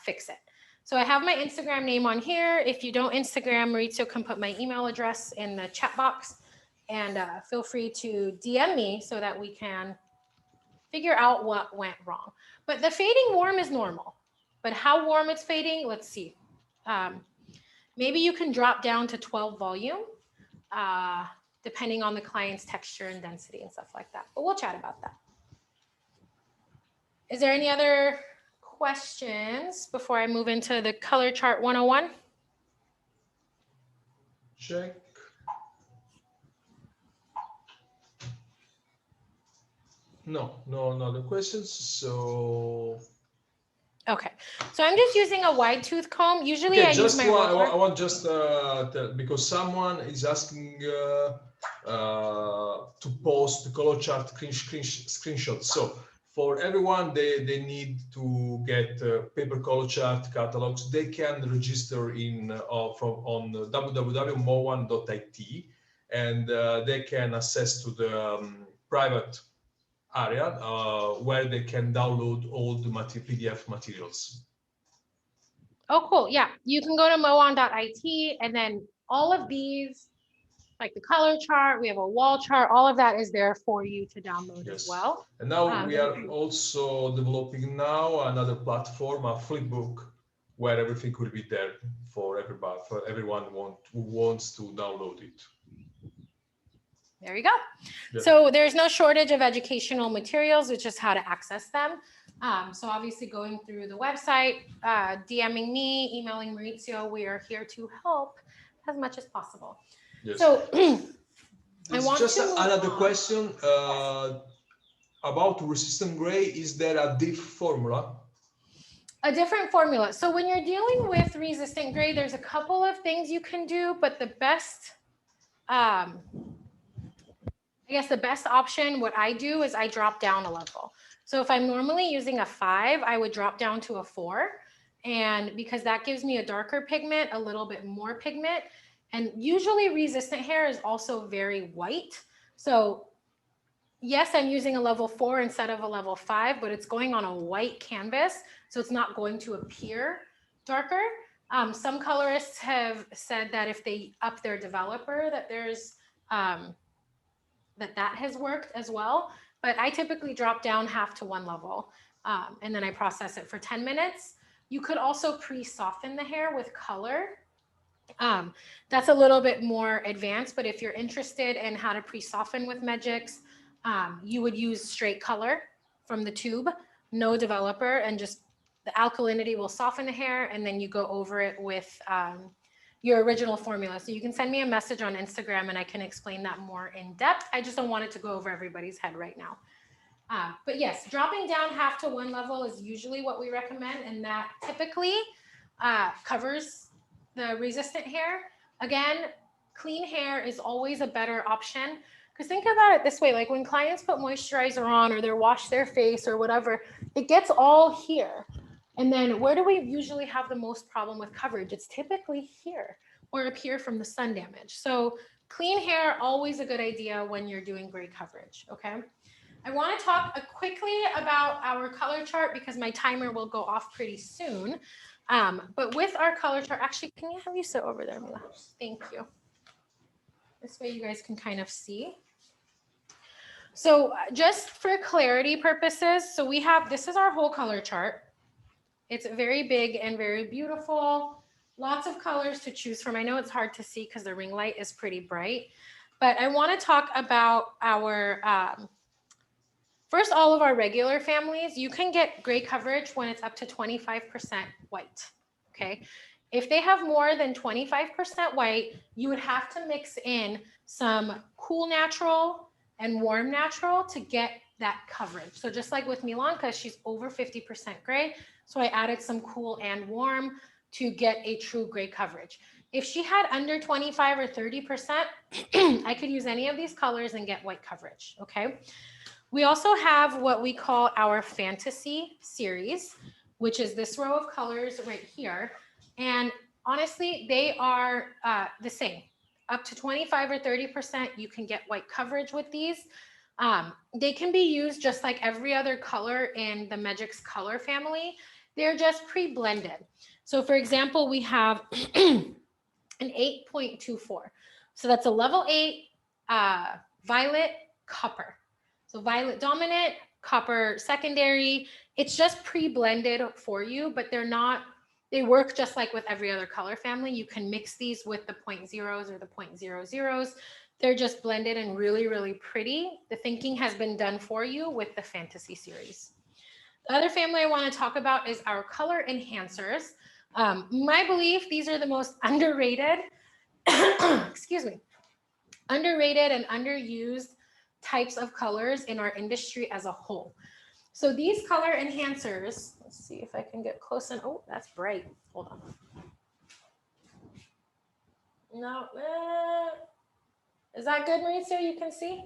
fix it. So I have my Instagram name on here. If you don't Instagram, Maurizio can put my email address in the chat box, and feel free to DM me so that we can figure out what went wrong. But the fading warm is normal, but how warm it's fading, let's see. Maybe you can drop down to 12 volume, depending on the client's texture and density and stuff like that. But we'll chat about that. Is there any other questions before I move into the color chart 101? Check. No other questions. So okay, so I'm just using a wide tooth comb. Usually I use my roller. I want just because someone is asking to post the color chart screenshot. So for everyone, they need to get paper color chart catalogs. They can register on www.mowan.it, and they can access to the private area where they can download all the PDF materials. Oh, cool. Yeah, you can go to mowan.it, and then all of these, like the color chart, we have a wall chart, all of that is there for you to download as well. And now we are also developing now another platform, a flipbook, where everything will be there for everybody, for everyone who wants to download it. There you go. Yeah. So there's no shortage of educational materials. It's just how to access them. So obviously going through the website, DMing me, emailing Maurizio, we are here to help as much as possible. Yes. So I want just another question about resistant gray. Is there a different formula? A different formula. So when you're dealing with resistant gray, there's a couple of things you can do, but the best, I guess the best option, what I do is I drop down a level. So if I'm normally using a 5, I would drop down to a 4. And because that gives me a darker pigment, a little bit more pigment. And usually resistant hair is also very white. So yes, I'm using a level 4 instead of a level 5, but it's going on a white canvas. So it's not going to appear darker. Some colorists have said that if they up their developer, that there's, that has worked as well. But I typically drop down half to 1 level, and then I process it for 10 minutes. You could also pre-soften the hair with color. That's a little bit more advanced, but if you're interested in how to pre-soften with Megix, you would use straight color from the tube, no developer, and just the alkalinity will soften the hair, and then you go over it with your original formula. So you can send me a message on Instagram and I can explain that more in depth. I just don't want it to go over everybody's head right now. But yes, dropping down half to 1 level is usually what we recommend, and that typically covers the resistant hair. Again, clean hair is always a better option, because think about it this way, like when clients put moisturizer on or they wash their face or whatever, it gets all here. And then where do we usually have the most problem with coverage? It's typically here or up here from the sun damage. So clean hair, always a good idea when you're doing gray coverage, okay? I want to talk quickly about our color chart because my timer will go off pretty soon. But with our color chart, actually, can you have you sit over there, Mila? Thank you. This way you guys can kind of see. So just for clarity purposes, so we have, this is our whole color chart. It's very big and very beautiful. Lots of colors to choose from. I know it's hard to see because the ring light is pretty bright, but I want to talk about our, first, all of our regular families. You can get gray coverage when it's up to 25% white, okay? If they have more than 25% white, you would have to mix in some cool natural and warm natural to get that coverage. So just like with Milanka, she's over 50% gray. So I added some cool and warm to get a true gray coverage. If she had under 25 or 30%, I could use any of these colors and get white coverage, okay? We also have what we call our fantasy series, which is this row of colors right here. And honestly, they are the same. Up to 25 or 30%, you can get white coverage with these. They can be used just like every other color in the Megix color family. They're just pre-blended. So for example, we have an 8.24. So that's a level 8 violet copper. So violet dominant, copper secondary. It's just pre-blended for you, but they're not, they work just like with every other color family. You can mix these with the 0.0s or the 0.00s. They're just blended and really, really pretty. The thinking has been done for you with the fantasy series. The other family I want to talk about is our color enhancers. My belief, these are the most underrated, excuse me, underrated and underused types of colors in our industry as a whole. So these color enhancers, let's see if I can get close and, oh, that's bright. Hold on. No, is that good, Mauricio? You can see?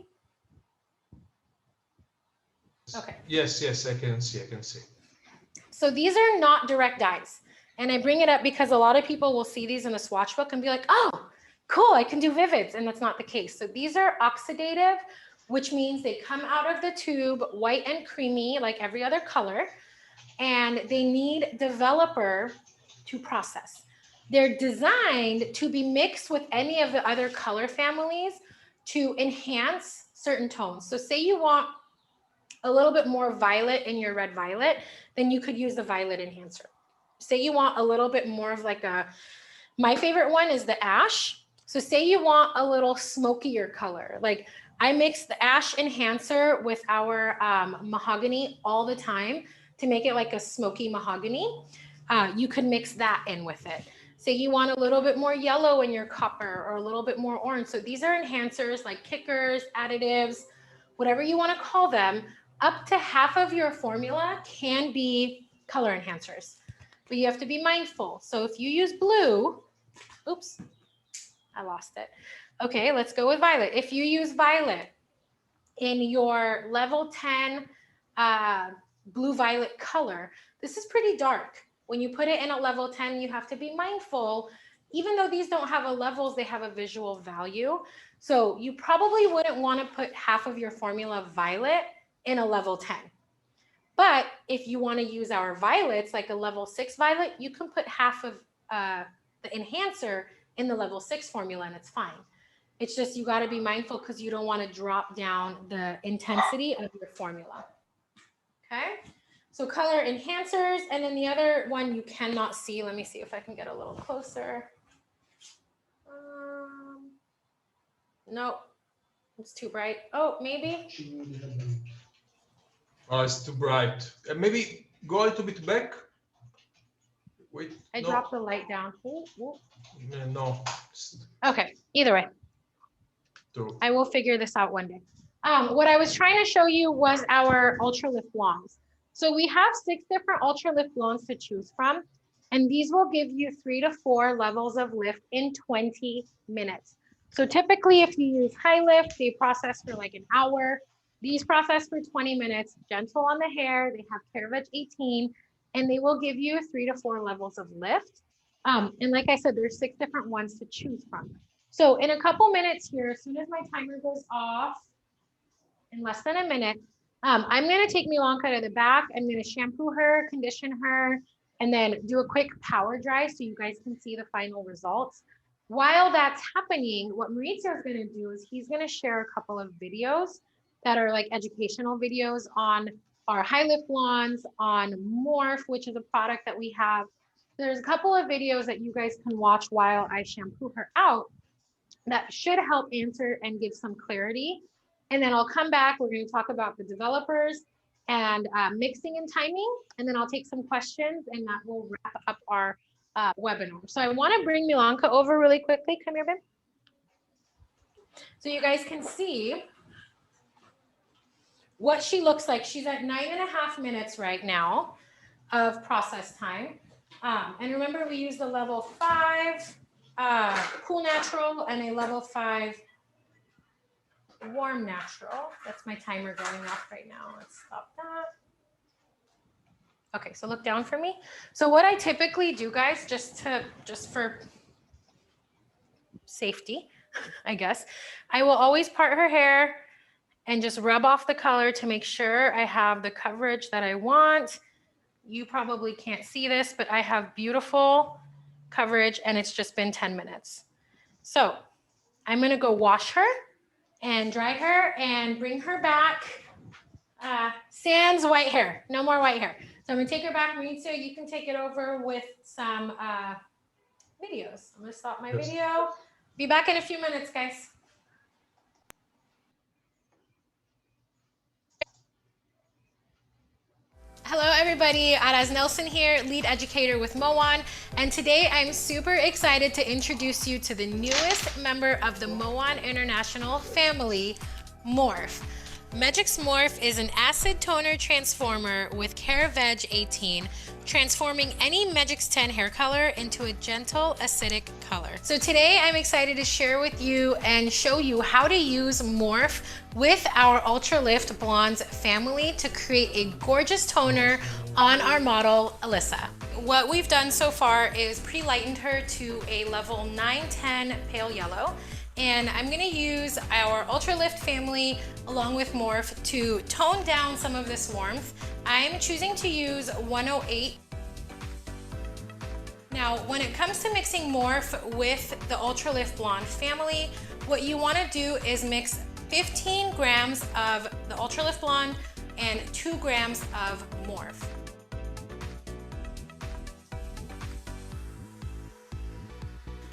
Okay. Yes, I can see. So these are not direct dyes. And I bring it up because a lot of people will see these in a swatch book and be like, oh, cool, I can do vivids. And that's not the case. So these are oxidative, which means they come out of the tube white and creamy like every other color. And they need developer to process. They're designed to be mixed with any of the other color families to enhance certain tones. So say you want a little bit more violet in your red violet, then you could use the violet enhancer. Say you want a little bit more of like a, my favorite one is the ash. So say you want a little smokier color. Like I mix the ash enhancer with our mahogany all the time to make it like a smoky mahogany. You could mix that in with it. Say you want a little bit more yellow in your copper or a little bit more orange. So these are enhancers like kickers, additives, whatever you want to call them. Up to half of your formula can be color enhancers, but you have to be mindful. So if you use blue, oops, I lost it. Okay, let's go with violet. If you use violet in your level 10 blue violet color, this is pretty dark. When you put it in a level 10, you have to be mindful. Even though these don't have a levels, they have a visual value. So you probably wouldn't want to put half of your formula violet in a level 10. But if you want to use our violets, like a level 6 violet, you can put half of the enhancer in the level 6 formula and it's fine. It's just you got to be mindful because you don't want to drop down the intensity of your formula. Okay, so color enhancers, and then the other one you cannot see. Let me see if I can get a little closer. Nope, it's too bright. Oh, maybe. Oh, it's too bright. Maybe go a little bit back. Wait. I dropped the light down. Ooh, ooh. No. Okay, either way. True. I will figure this out one day. What I was trying to show you was our ultra lift blondes. So we have 6 different ultra lift blondes to choose from, and these will give you 3 to 4 levels of lift in 20 minutes. So typically if you use high lift, they process for like an hour. These process for 20 minutes, gentle on the hair. They have CareVeg 18, and they will give you 3 to 4 levels of lift. And like I said, there's 6 different ones to choose from. So in a couple minutes here, as soon as my timer goes off, in less than a minute, I'm gonna take Milanka to the back. I'm gonna shampoo her, condition her, and then do a quick power dry so you guys can see the final results. While that's happening, what Maurizio is gonna do is he's gonna share a couple of videos that are like educational videos on our high lift blondes, on Morph, which is a product that we have. There's a couple of videos that you guys can watch while I shampoo her out that should help answer and give some clarity. And then I'll come back, we're gonna talk about the developers and mixing and timing, and then I'll take some questions and that will wrap up our webinar. So I wanna bring Milanka over really quickly. Come here, babe. So you guys can see what she looks like. She's at 9.5 minutes right now of process time. And remember, we use the level 5 cool natural and a level 5 warm natural. That's my timer going off right now. Let's stop that. Okay, so look down for me. So what I typically do, guys, just for safety, I guess, I will always part her hair and just rub off the color to make sure I have the coverage that I want. You probably can't see this, but I have beautiful coverage and it's just been 10 minutes. So I'm gonna go wash her and dry her and bring her back. Sans white hair, no more white hair. So I'm gonna take her back. Maurizio, you can take it over with some videos. I'm gonna stop my video. Be back in a few minutes, guys. Hello everybody, Araz Nelson here, lead educator with Moan, and today I'm super excited to introduce you to the newest member of the Moan International family, Morph. Megix Morph is an acid toner transformer with Caraveg18, transforming any Megix10 hair color into a gentle acidic color. So today I'm excited to share with you and show you how to use Morph with our Ultra Lift Blondes family to create a gorgeous toner on our model, Alyssa. What we've done so far is pre-lightened her to a level 9-10 pale yellow. And I'm gonna use our Ultra Lift family along with Morph to tone down some of this warmth. I'm choosing to use 108. Now, when it comes to mixing Morph with the Ultra Lift Blonde family, what you wanna do is mix 15 grams of the Ultra Lift Blonde and 2 grams of Morph.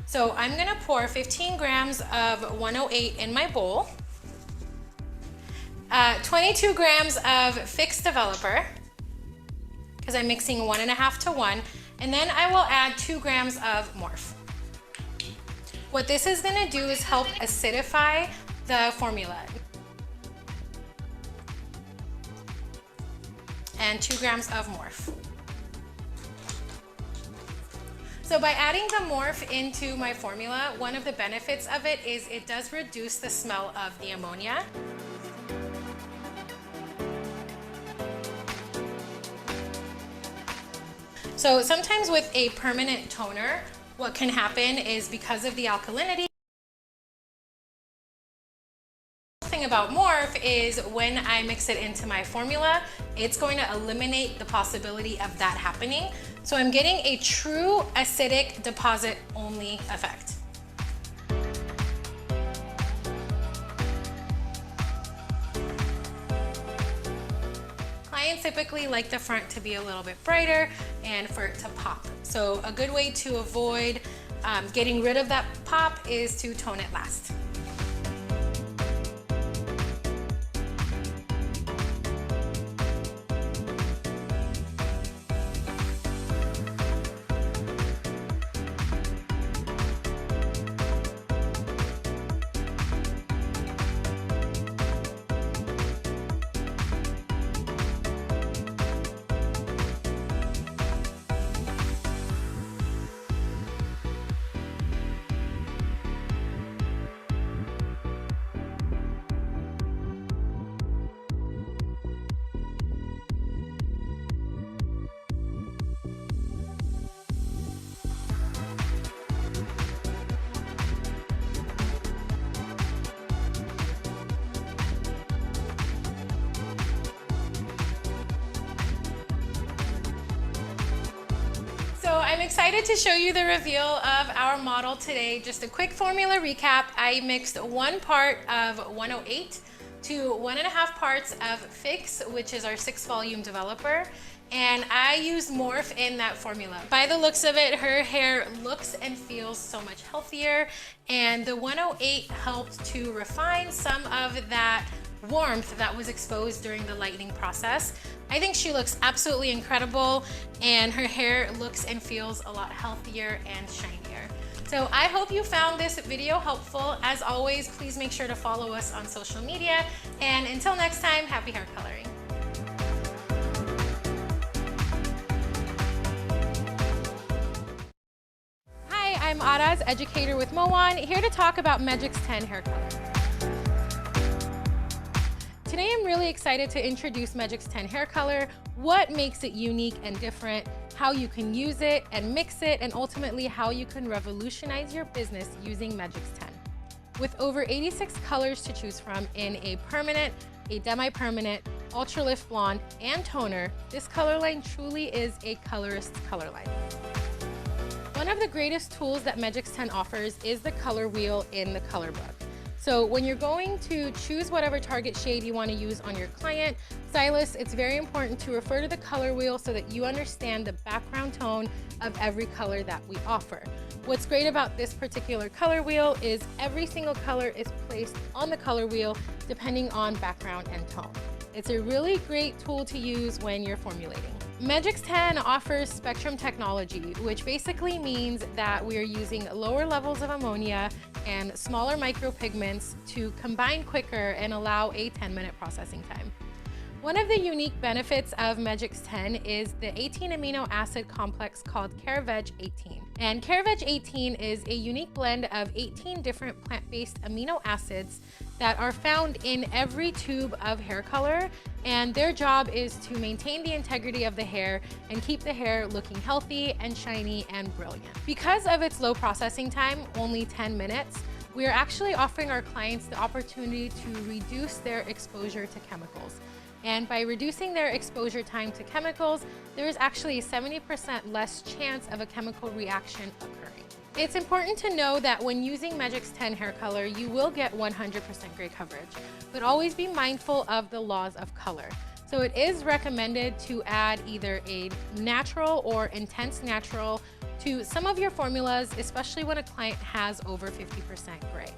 So I'm gonna pour 15 grams of 108 in my bowl, 22 grams of Fix Developer, because I'm mixing 1.5 to 1, and then I will add 2 grams of Morph. What this is gonna do is help acidify the formula. And 2 grams of Morph. So by adding the Morph into my formula, one of the benefits of it is it does reduce the smell of the ammonia. So sometimes with a permanent toner, what can happen is because of the alkalinity, the thing about Morph is when I mix it into my formula, it's going to eliminate the possibility of that happening. So I'm getting a true acidic deposit only effect. Clients typically like the front to be a little bit brighter and for it to pop. So a good way to avoid getting rid of that pop is to tone it last. excited to show you the reveal of our model today. Just a quick formula recap. I mixed 1 part of 108 to 1.5 parts of Fix, which is our 6-volume developer. And I used Morph in that formula. By the looks of it, her hair looks and feels so much healthier. And the 108 helped to refine some of that warmth that was exposed during the lightening process. I think she looks absolutely incredible, and her hair looks and feels a lot healthier and shinier. So I hope you found this video helpful. As always, please make sure to follow us on social media. And until next time, happy hair coloring. Hi, I'm Araz, educator with Moan, here to talk about Megix10 hair color. Today I'm really excited to introduce Megix10 hair color, what makes it unique and different, how you can use it and mix it, and ultimately how you can revolutionize your business using Megix10. With over 86 colors to choose from in a permanent, a demi-permanent, ultra lift blonde, and toner, this color line truly is a colorist's color line. One of the greatest tools that Megix10 offers is the color wheel in the color book. So when you're going to choose whatever target shade you want to use on your client, stylist, it's very important to refer to the color wheel so that you understand the background tone of every color that we offer. What's great about this particular color wheel is every single color is placed on the color wheel depending on background and tone. It's a really great tool to use when you're formulating. Megix10 offers spectrum technology, which basically means that we are using lower levels of ammonia and smaller micropigments to combine quicker and allow a 10-minute processing time. One of the unique benefits of Megix10 is the 18 amino acid complex called Caraveg18. And Caraveg18 is a unique blend of 18 different plant-based amino acids that are found in every tube of hair color, and their job is to maintain the integrity of the hair and keep the hair looking healthy and shiny and brilliant. Because of its low processing time, only 10 minutes, we are actually offering our clients the opportunity to reduce their exposure to chemicals. And by reducing their exposure time to chemicals, there is actually a 70% less chance of a chemical reaction occurring. It's important to know that when using Megix10 hair color, you will get 100% gray coverage, but always be mindful of the laws of color. So it is recommended to add either a natural or intense natural to some of your formulas, especially when a client has over 50% gray.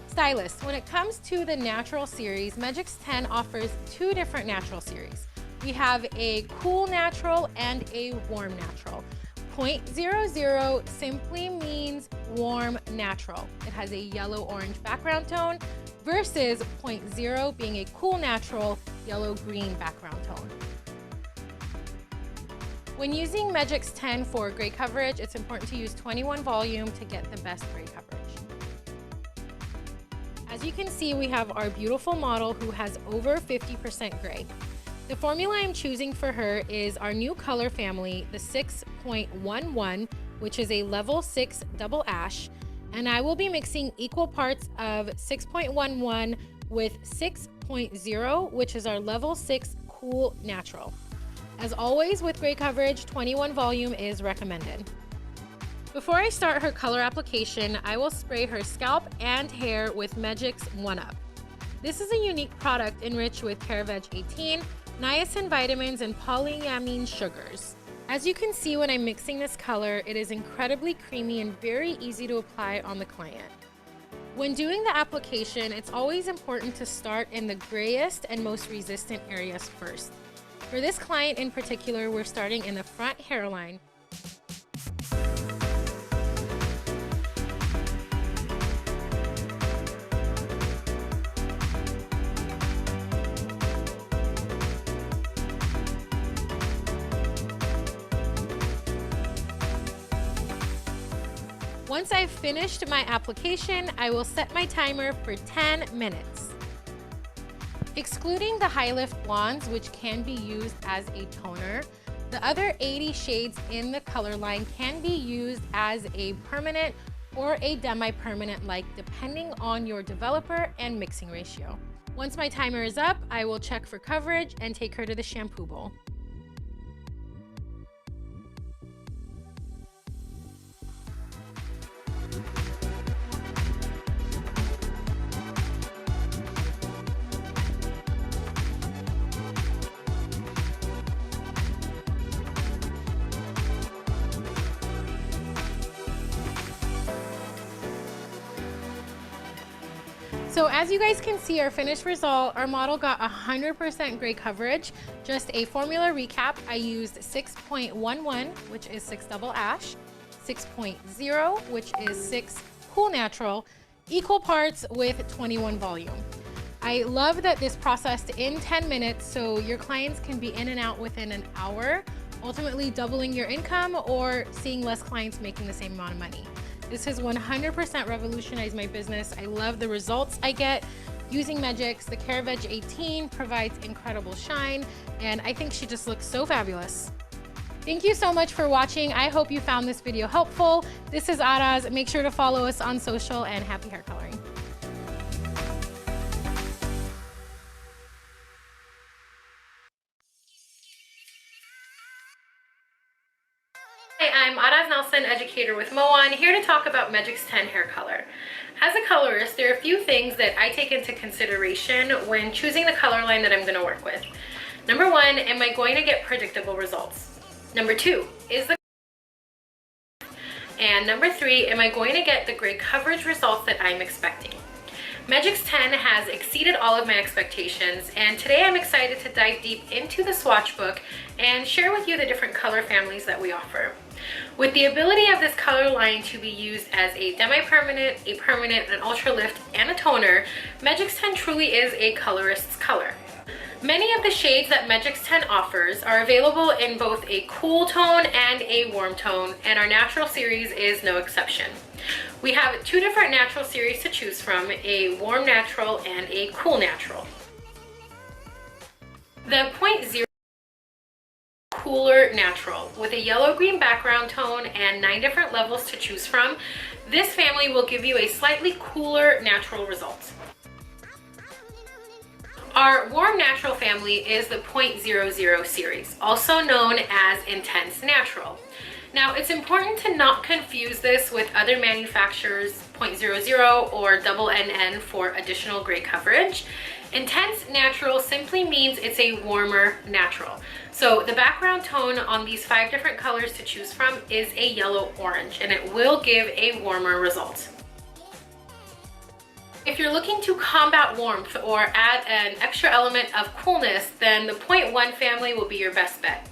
Stylists, when it comes to the natural series, Megix10 offers 2 different natural series. We have a cool natural and a warm natural. 0.00 simply means warm natural. It has a yellow-orange background tone versus 0.0 being a cool natural, yellow-green background tone. When using Megix10 for gray coverage, it's important to use 21 volume to get the best gray coverage. As you can see, we have our beautiful model who has over 50% gray. The formula I'm choosing for her is our new color family, the 6.11, which is a level 6 double ash, and I will be mixing equal parts of 6.11 with 6.0, which is our level 6 cool natural. As always with gray coverage, 21 volume is recommended. Before I start her color application, I will spray her scalp and hair with Megix 1-Up. This is a unique product enriched with Caraveg18, niacin vitamins, and polyamine sugars. As you can see when I'm mixing this color, it is incredibly creamy and very easy to apply on the client. When doing the application, it's always important to start in the grayest and most resistant areas first. For this client in particular, we're starting in the front hairline. Once I've finished my application, I will set my timer for 10 minutes. Excluding the high lift blondes, which can be used as a toner, the other 80 shades in the color line can be used as a permanent or a demi-permanent light, depending on your developer and mixing ratio. Once my timer is up, I will check for coverage and take her to the shampoo bowl. So as you guys can see, our finished result, our model got 100% gray coverage. Just a formula recap, I used 6.11, which is 6 double ash, 6.0, which is 6 cool natural, equal parts with 21 volume. I love that this processed in 10 minutes, so your clients can be in and out within an hour, ultimately doubling your income or seeing less clients making the same amount of money. This has 100% revolutionized my business. I love the results I get using Megix. The Revolutionize provides incredible shine, and I think she just looks so fabulous. Thank you so much for watching. I hope you found this video helpful. This is Araz. Make sure to follow us on social, and happy hair coloring. Hi, I'm Araz Nelson, educator with Moan, here to talk about Megix10 hair color. As a colorist, there are a few things that I take into consideration when choosing the color line that I'm going to work with. Number one, am I going to get predictable results? Number two, is the and number three, am I going to get the gray coverage results that I'm expecting? Megix10 has exceeded all of my expectations, and today I'm excited to dive deep into the swatch book and share with you the different color families that we offer. With the ability of this color line to be used as a demi-permanent, a permanent, an ultra lift, and a toner, Megix10 truly is a colorist's color. Many of the shades that Megix10 offers are available in both a cool tone and a warm tone, and our natural series is no exception. We have two different natural series to choose from, a warm natural and a cool natural. The 0.0 cooler natural with a yellow-green background tone and 9 different levels to choose from. This family will give you a slightly cooler natural result. Our warm natural family is the 0.00 series, also known as Intense Natural. Now, it's important to not confuse this with other manufacturers' 0.00 or double NN for additional gray coverage. Intense Natural simply means it's a warmer natural. So the background tone on these 5 different colors to choose from is a yellow-orange, and it will give a warmer result. If you're looking to combat warmth or add an extra element of coolness, then the 0.1 family will be your best bet.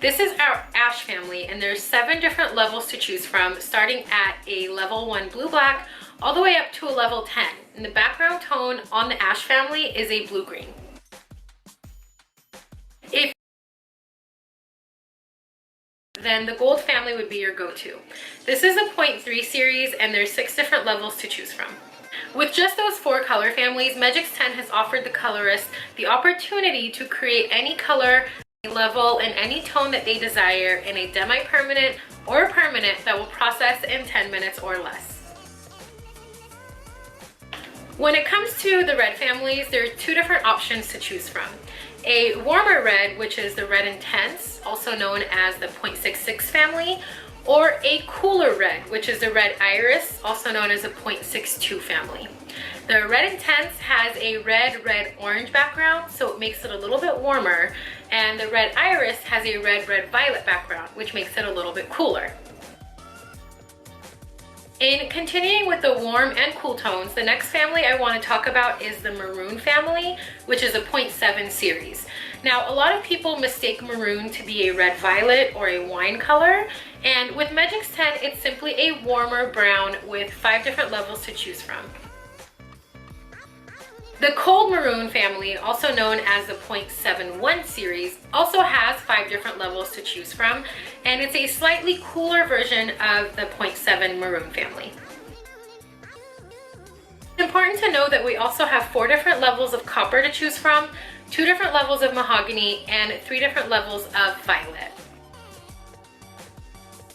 This is our ash family, and there's 7 different levels to choose from, starting at a level 1 blue-black all the way up to a level 10. And the background tone on the ash family is a blue-green. Then the gold family would be your go-to. This is a 0.3 series, and there's 6 different levels to choose from. With just those 4 color families, Megix10 has offered the colorist the opportunity to create any color, level, and any tone that they desire in a demi-permanent or permanent that will process in 10 minutes or less. When it comes to the red families, there are 2 different options to choose from. A warmer red, which is the Red Intense, also known as the 0.66 family, or a cooler red, which is the Red Iris, also known as a 0.62 family. The Red Intense has a red-orange background, so it makes it a little bit warmer, and the Red Iris has a red-violet background, which makes it a little bit cooler. In continuing with the warm and cool tones, the next family I want to talk about is the Maroon Family, which is a 0.7 series. Now, a lot of people mistake maroon to be a red-violet or a wine color, and with Megix10, it's simply a warmer brown with 5 different levels to choose from. The Cold Maroon family, also known as the 0.71 series, also has 5 different levels to choose from, and it's a slightly cooler version of the 0.7 Maroon family. It's important to know that we also have 4 different levels of copper to choose from, 2 different levels of mahogany, and 3 different levels of violet.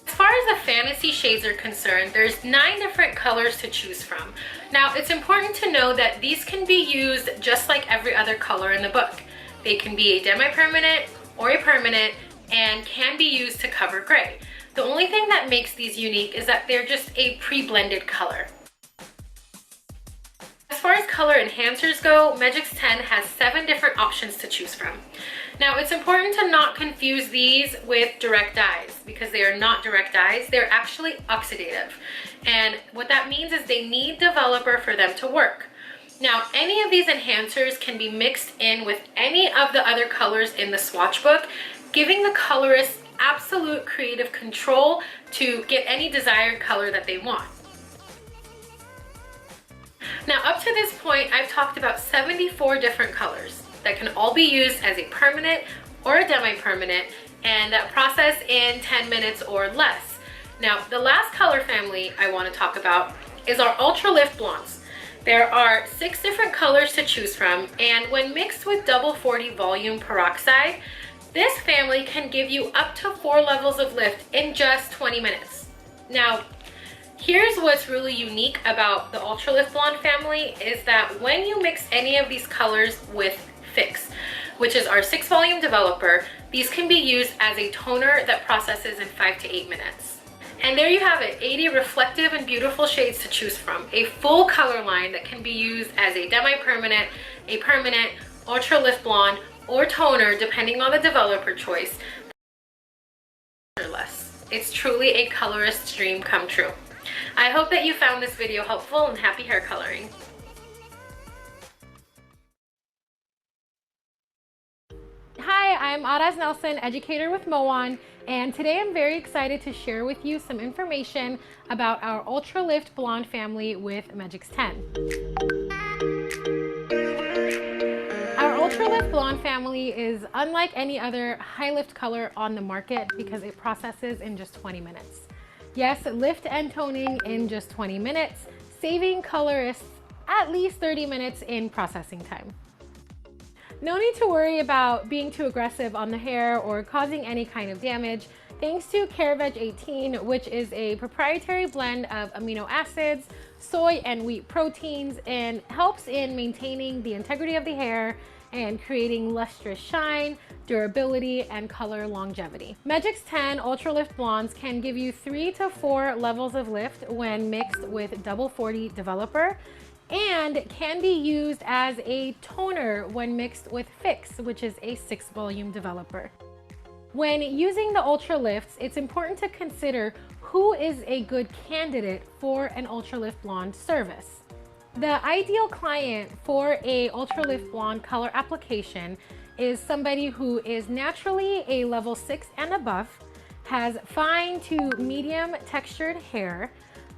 As far as the fantasy shades are concerned, there's 9 different colors to choose from. Now, it's important to know that these can be used just like every other color in the book. They can be a demi-permanent or a permanent and can be used to cover gray. The only thing that makes these unique is that they're just a pre-blended color. As far as color enhancers go, Megix10 has 7 different options to choose from. Now, it's important to not confuse these with direct dyes because they are not direct dyes, they're actually oxidative. And what that means is they need developer for them to work. Now, any of these enhancers can be mixed in with any of the other colors in the swatch book, giving the colorist absolute creative control to get any desired color that they want. Now, up to this point, I've talked about 74 different colors that can all be used as a permanent or a demi-permanent and process in 10 minutes or less. Now, the last color family I want to talk about is our Ultra Lift Blondes. There are 6 different colors to choose from, and when mixed with double 40 volume peroxide, this family can give you up to 4 levels of lift in just 20 minutes. Now, here's what's really unique about the Ultra Lift Blonde family is that when you mix any of these colors with Fix, which is our 6 volume developer, these can be used as a toner that processes in 5 to 8 minutes. And there you have it, 80 reflective and beautiful shades to choose from. A full color line that can be used as a demi-permanent, a permanent, Ultra Lift Blonde, or toner, depending on the developer choice, or less. It's truly a colorist's dream come true. I hope that you found this video helpful and happy hair coloring. Hi, I'm Araz Nelson, educator with Moan, and today I'm very excited to share with you some information about our Ultra Lift Blonde family with Megix10. Our Ultra Lift Blonde family is unlike any other high lift color on the market because it processes in just 20 minutes. Yes, lift and toning in just 20 minutes, saving colorists at least 30 minutes in processing time. No need to worry about being too aggressive on the hair or causing any kind of damage thanks to Megix10, which is a proprietary blend of amino acids, soy and wheat proteins, and helps in maintaining the integrity of the hair and creating lustrous shine, durability, and color longevity. Megix10 Ultra Lift Blondes can give you 3 to 4 levels of lift when mixed with double 40 developer, and can be used as a toner when mixed with Fix, which is a 6 volume developer. When using the Ultra Lifts, it's important to consider who is a good candidate for an Ultra Lift Blonde service. The ideal client for a Ultra Lift Blonde color application is somebody who is naturally a level 6 and above, has fine to medium textured hair,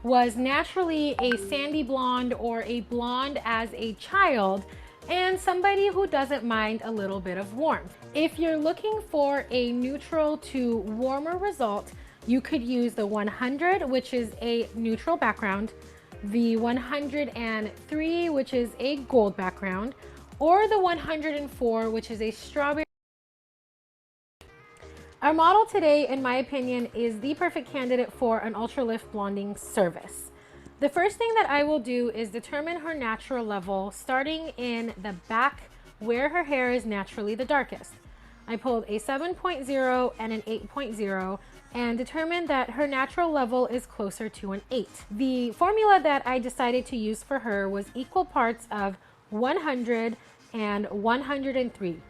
was naturally a sandy blonde or a blonde as a child, and somebody who doesn't mind a little bit of warmth. If you're looking for a neutral to warmer result, you could use the 100, which is a neutral background, the 103, which is a gold background, or the 104, which is a strawberry. Our model today, in my opinion, is the perfect candidate for an Ultra Lift blonding service. The first thing that I will do is determine her natural level, starting in the back where her hair is naturally the darkest. I pulled a 7.0 and an 8.0 and determined that her natural level is closer to an 8. The formula that I decided to use for her was equal parts of 100 and 103.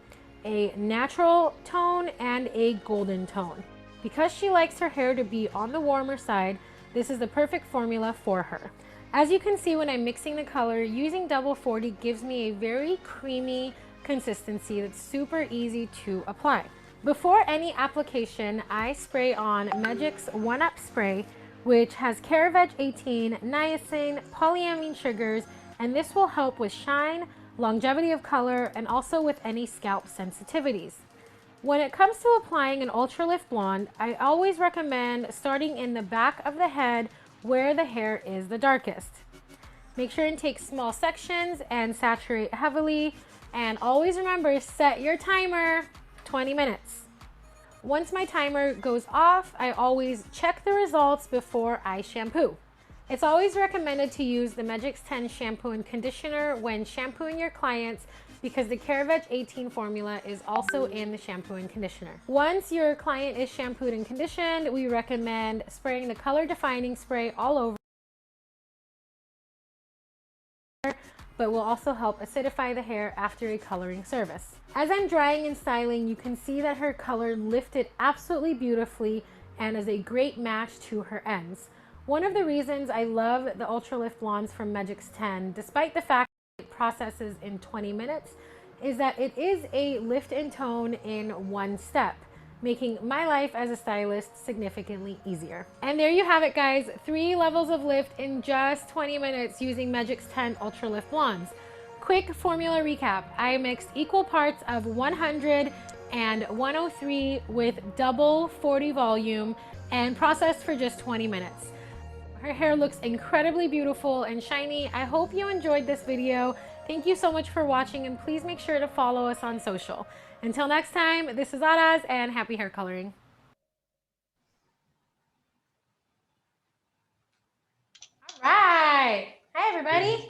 A natural tone and a golden tone. Because she likes her hair to be on the warmer side, this is the perfect formula for her. As you can see when I'm mixing the color, using double 40 gives me a very creamy consistency that's super easy to apply. Before any application, I spray on Megix 1-Up Spray, which has Megix10, niacin, polyamine sugars, and this will help with shine, longevity of color, and also with any scalp sensitivities. When it comes to applying an Ultra Lift Blonde, I always recommend starting in the back of the head where the hair is the darkest. Make sure and take small sections and saturate heavily, and always remember, set your timer, 20 minutes. Once my timer goes off, I always check the results before I shampoo. It's always recommended to use the Megix10 shampoo and conditioner when shampooing your clients because the Megix10 formula is also in the shampoo and conditioner. Once your client is shampooed and conditioned, we recommend spraying the color defining spray all over, but will also help acidify the hair after a coloring service. As I'm drying and styling, you can see that her color lifted absolutely beautifully and is a great match to her ends. One of the reasons I love the Ultra Lift Blondes from Megix10, despite the fact it processes in 20 minutes is that it is a lift and tone in one step, making my life as a stylist significantly easier. And there you have it, guys. 3 levels of lift in just 20 minutes using Megix10 Ultra Lift Blondes. Quick formula recap. I mixed equal parts of 100 and 103 with double 40 volume and processed for just 20 minutes. Her hair looks incredibly beautiful and shiny. I hope you enjoyed this video. Thank you so much for watching, and please make sure to follow us on social. Until next time, this is Araz, and happy hair coloring. All right. Hi, everybody.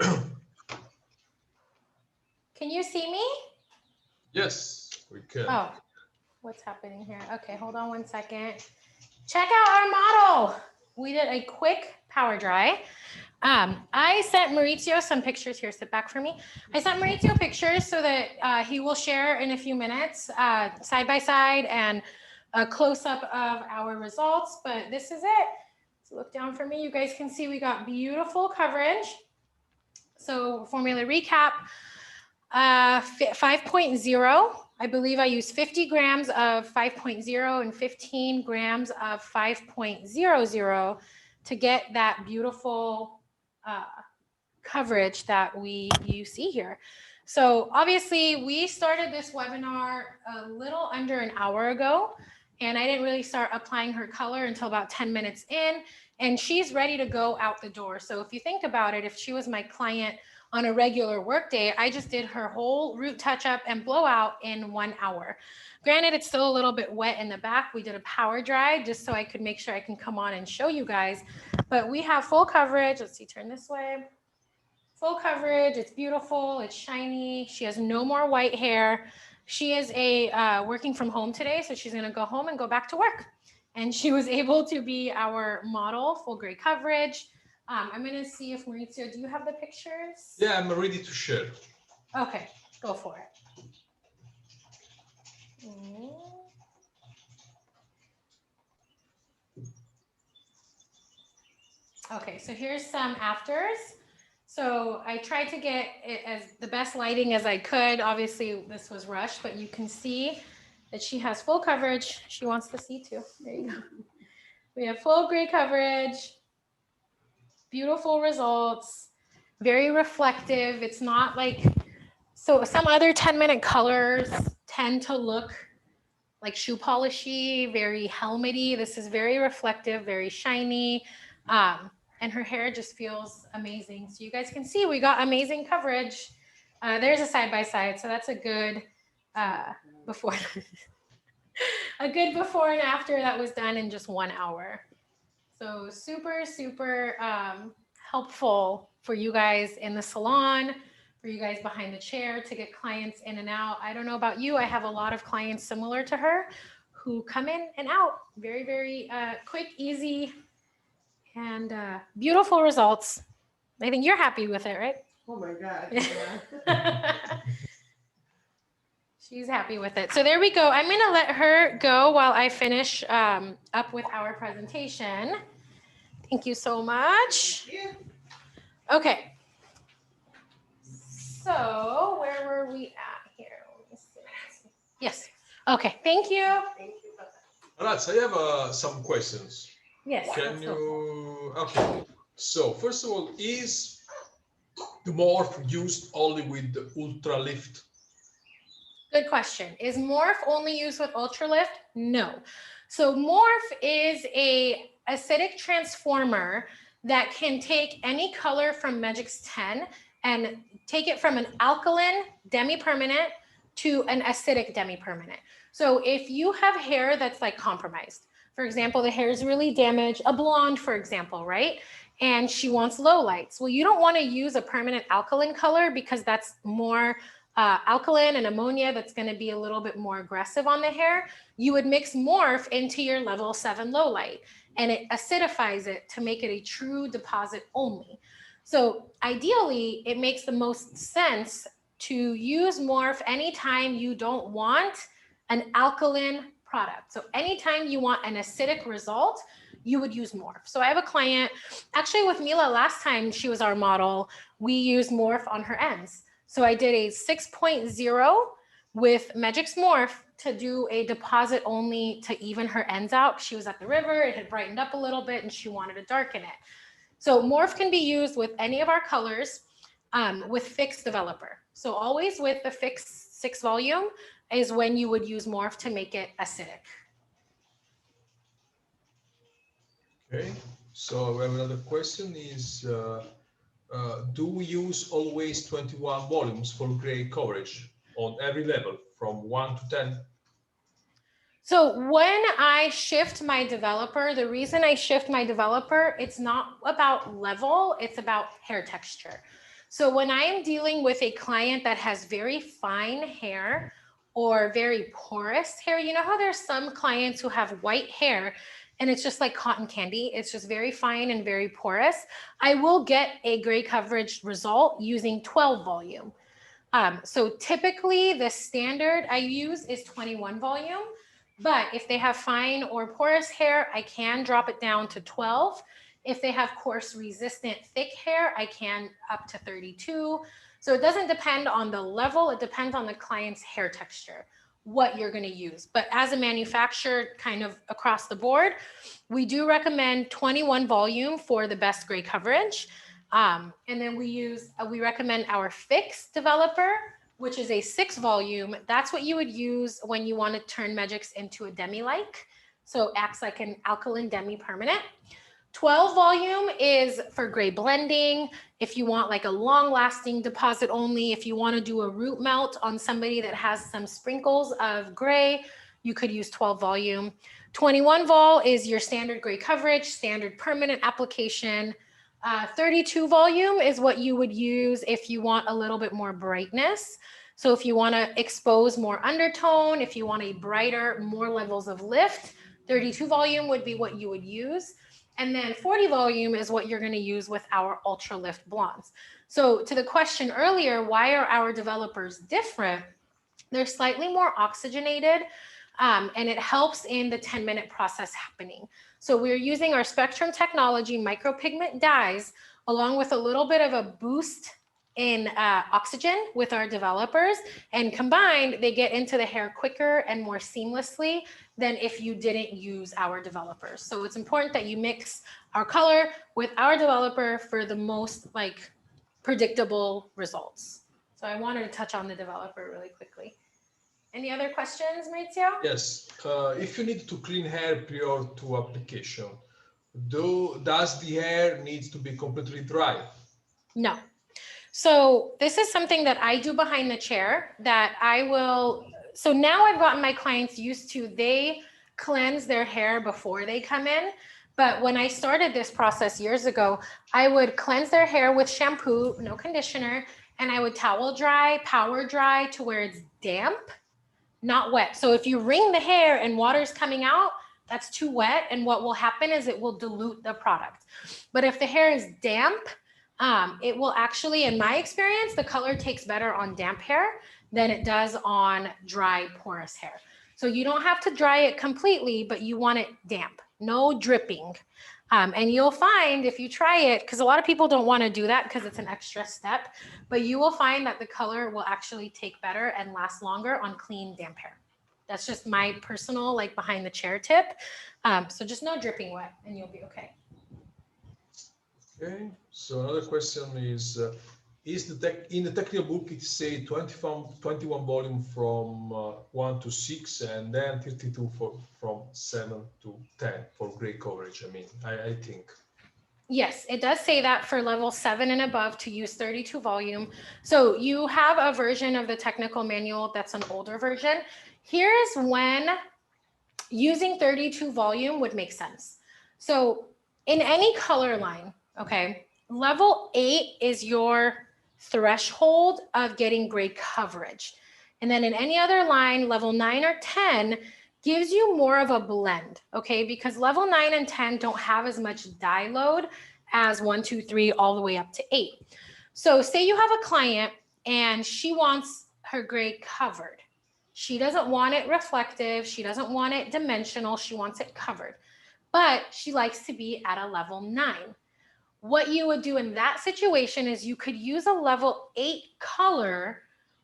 Can you see me? Yes, we can. Oh, what's happening here? Okay, hold on one second. Check out our model. We did a quick power dry. I sent Maurizio some pictures here. Sit back for me. I sent Maurizio pictures so that he will share in a few minutes, side by side, and a close up of our results. But this is it. So look down for me. You guys can see we got beautiful coverage. So formula recap, 5.0. I believe I used 50 grams of 5.0 and 15 grams of 5.00 to get that beautiful coverage that you see here. So obviously we started this webinar a little under an hour ago, and I didn't really start applying her color until about 10 minutes in, and she's ready to go out the door. So if you think about it, if she was my client on a regular work day, I just did her whole root touch up and blowout in 1 hour. Granted, it's still a little bit wet in the back. We did a power dry just so I could make sure I can come on and show you guys. But we have full coverage. Let's see, turn this way. Full coverage. It's beautiful. It's shiny. She has no more white hair. She is working from home today, so she's going to go home and go back to work. And she was able to be our model, full gray coverage. I'm going to see if Maurizio, do you have the pictures? Yeah, I'm ready to share. Okay, go for it. Okay, so here's some afters. So I tried to get it as the best lighting as I could. Obviously, this was rushed, but you can see that she has full coverage. She wants to see too. There you go. We have full gray coverage. Beautiful results, very reflective. It's not like, so some other 10-minute colors tend to look like shoe polishy, very helmety. This is very reflective, very shiny. And her hair just feels amazing. So you guys can see we got amazing coverage. There's a side-by-side, so that's a good before. A good before and after that was done in just 1 hour. So super, super helpful for you guys in the salon, for you guys behind the chair to get clients in and out. I don't know about you. I have a lot of clients similar to her who come in and out. Very, very quick, easy, and beautiful results. I think you're happy with it, right? Oh my God. Yeah. She's happy with it. So there we go. I'm going to let her go while I finish up with our presentation. Thank you so much. Yeah. Okay. So where were we at here? Let me see. Yes. Okay. Thank you. Thank you. Alright, so I have some questions. Yes. Can let's go. you? Okay. So first of all, is the morph used only with the ultra lift? Good question. Is Morph only used with Ultralift? No. So Morph is a acidic transformer that can take any color from Megix10 and take it from an alkaline demi-permanent to an acidic demi-permanent. So if you have hair that's like compromised, for example, the hair is really damaged, a blonde, for example, right? And she wants low lights. Well, you don't want to use a permanent alkaline color because that's more alkaline and ammonia that's going to be a little bit more aggressive on the hair. You would mix Morph into your level 7 low light, and it acidifies it to make it a true deposit only. So ideally, it makes the most sense to use Morph anytime you don't want an alkaline product. So anytime you want an acidic result, you would use Morph. So I have a client, actually with Mila last time she was our model, we used Morph on her ends. So I did a 6.0 with Megix Morph to do a deposit only to even her ends out. She was at the river, it had brightened up a little bit and she wanted to darken it. So Morph can be used with any of our colors with fixed developer. So always with the fixed 6 volume is when you would use Morph to make it acidic. Okay, so we have another question is, do we use always 21 volumes for gray coverage on every level from 1 to 10? So when I shift my developer, the reason I shift my developer, it's not about level, it's about hair texture. So when I am dealing with a client that has very fine hair or very porous hair, you know how there's some clients who have white hair and it's just like cotton candy. It's just very fine and very porous. I will get a gray coverage result using 12 volume. So typically the standard I use is 21 volume. But if they have fine or porous hair, I can drop it down to 12. If they have coarse resistant thick hair, I can up to 32. So it doesn't depend on the level, it depends on the client's hair texture, what you're going to use. But as a manufacturer, kind of across the board, we do recommend 21 volume for the best gray coverage. And then we recommend our fixed developer, which is a 6 volume. That's what you would use when you want to turn Megix into a demi-like. So it acts like an alkaline demi-permanent. 12 volume is for gray blending. If you want like a long lasting deposit only, if you want to do a root melt on somebody that has some sprinkles of gray, you could use 12 volume. 21 vol is your standard gray coverage, standard permanent application. 32 volume is what you would use if you want a little bit more brightness. So if you want to expose more undertone, if you want a brighter, more levels of lift, 32 volume would be what you would use. And then 40 volume is what you're going to use with our ultra lift blondes. So to the question earlier, why are our developers different? They're slightly more oxygenated. And it helps in the 10-minute process happening. So we're using our Spectrum technology micropigment dyes along with a little bit of a boost in oxygen with our developers, and combined they get into the hair quicker and more seamlessly than if you didn't use our developers. So it's important that you mix our color with our developer for the most like predictable results. So I wanted to touch on the developer really quickly. Any other questions, Maurizio? Yes. If you need to clean hair prior to application, does the hair need to be completely dry? No. So this is something that I do behind the chair that I will. So now I've gotten my clients used to, they cleanse their hair before they come in. But when I started this process years ago, I would cleanse their hair with shampoo, no conditioner, and I would towel dry, power dry to where it's damp, not wet. So if you wring the hair and water's coming out, that's too wet. And what will happen is it will dilute the product. But if the hair is damp, it will actually, in my experience, the color takes better on damp hair than it does on dry, porous hair. So you don't have to dry it completely, but you want it damp, no dripping. And you'll find if you try it, because a lot of people don't want to do that because it's an extra step, but you will find that the color will actually take better and last longer on clean, damp hair. That's just my personal, like behind the chair tip. So just no dripping wet and you'll be okay. Okay, so another question is in the technical book it say 21 volume from 1 to 6 and then 32 from 7 to 10 for gray coverage? I think. Yes, it does say that for level 7 and above to use 32 volume. So you have a version of the technical manual that's an older version. Here's when using 32 volume would make sense. So in any color line, okay, level 8 is your threshold of getting gray coverage. And then in any other line, level 9 or 10 gives you more of a blend, okay? Because level 9 and 10 don't have as much dye load as 1, 2, 3, all the way up to 8. So say you have a client and she wants her gray covered. She doesn't want it reflective. She doesn't want it dimensional. She wants it covered. But she likes to be at a level 9. what you would do in that situation is you could use a level 8 color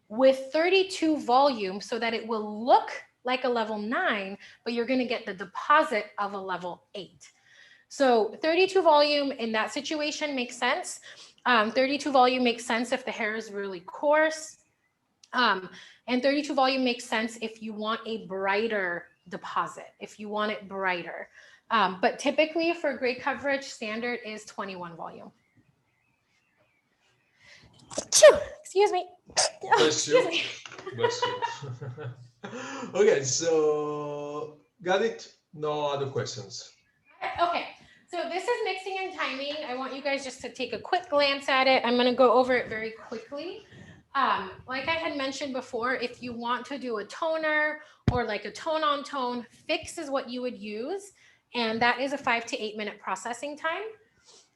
with 32 volume so that it will look like a level 9, but you're going to get the deposit of a level 8. So 32 volume in that situation makes sense. 32 volume makes sense if the hair is really coarse. And 32 volume makes sense if you want a brighter deposit, if you want it brighter. But typically for gray coverage, standard is 21 volume. Excuse me. Bless you. Excuse me. Bless you. Okay, so got it? No other questions. Okay, so this is mixing and timing. I want you guys just to take a quick glance at it. I'm going to go over it very quickly. Like I had mentioned before, if you want to do a toner or like a tone on tone, fix is what you would use. And that is a 5 to 8 minute processing time.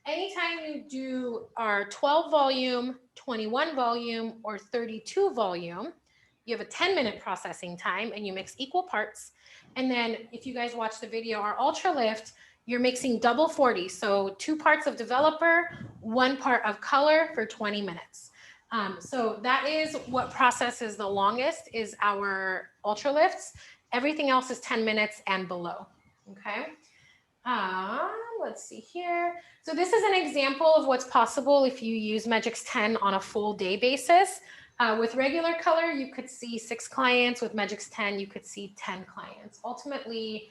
Anytime you do our 12 volume, 21 volume, or 32 volume, you have a 10-minute processing time and you mix equal parts. And then if you guys watch the video, our ultra lift, you're mixing double 40. So 2 parts of developer, 1 part of color for 20 minutes. So that is what processes the longest is our ultra lifts. Everything else is 10 minutes and below. Okay. Let's see here. So this is an example of what's possible if you use Megix10 on a full day basis. With regular color, you could see 6 clients. With Megix10, you could see 10 clients. Ultimately,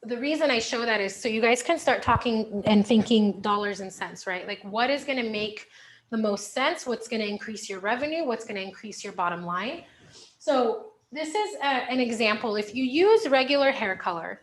the reason I show that is so you guys can start talking and thinking dollars and cents, right? Like what is going to make the most sense? What's going to increase your revenue? What's going to increase your bottom line? So this is an example. If you use regular hair color,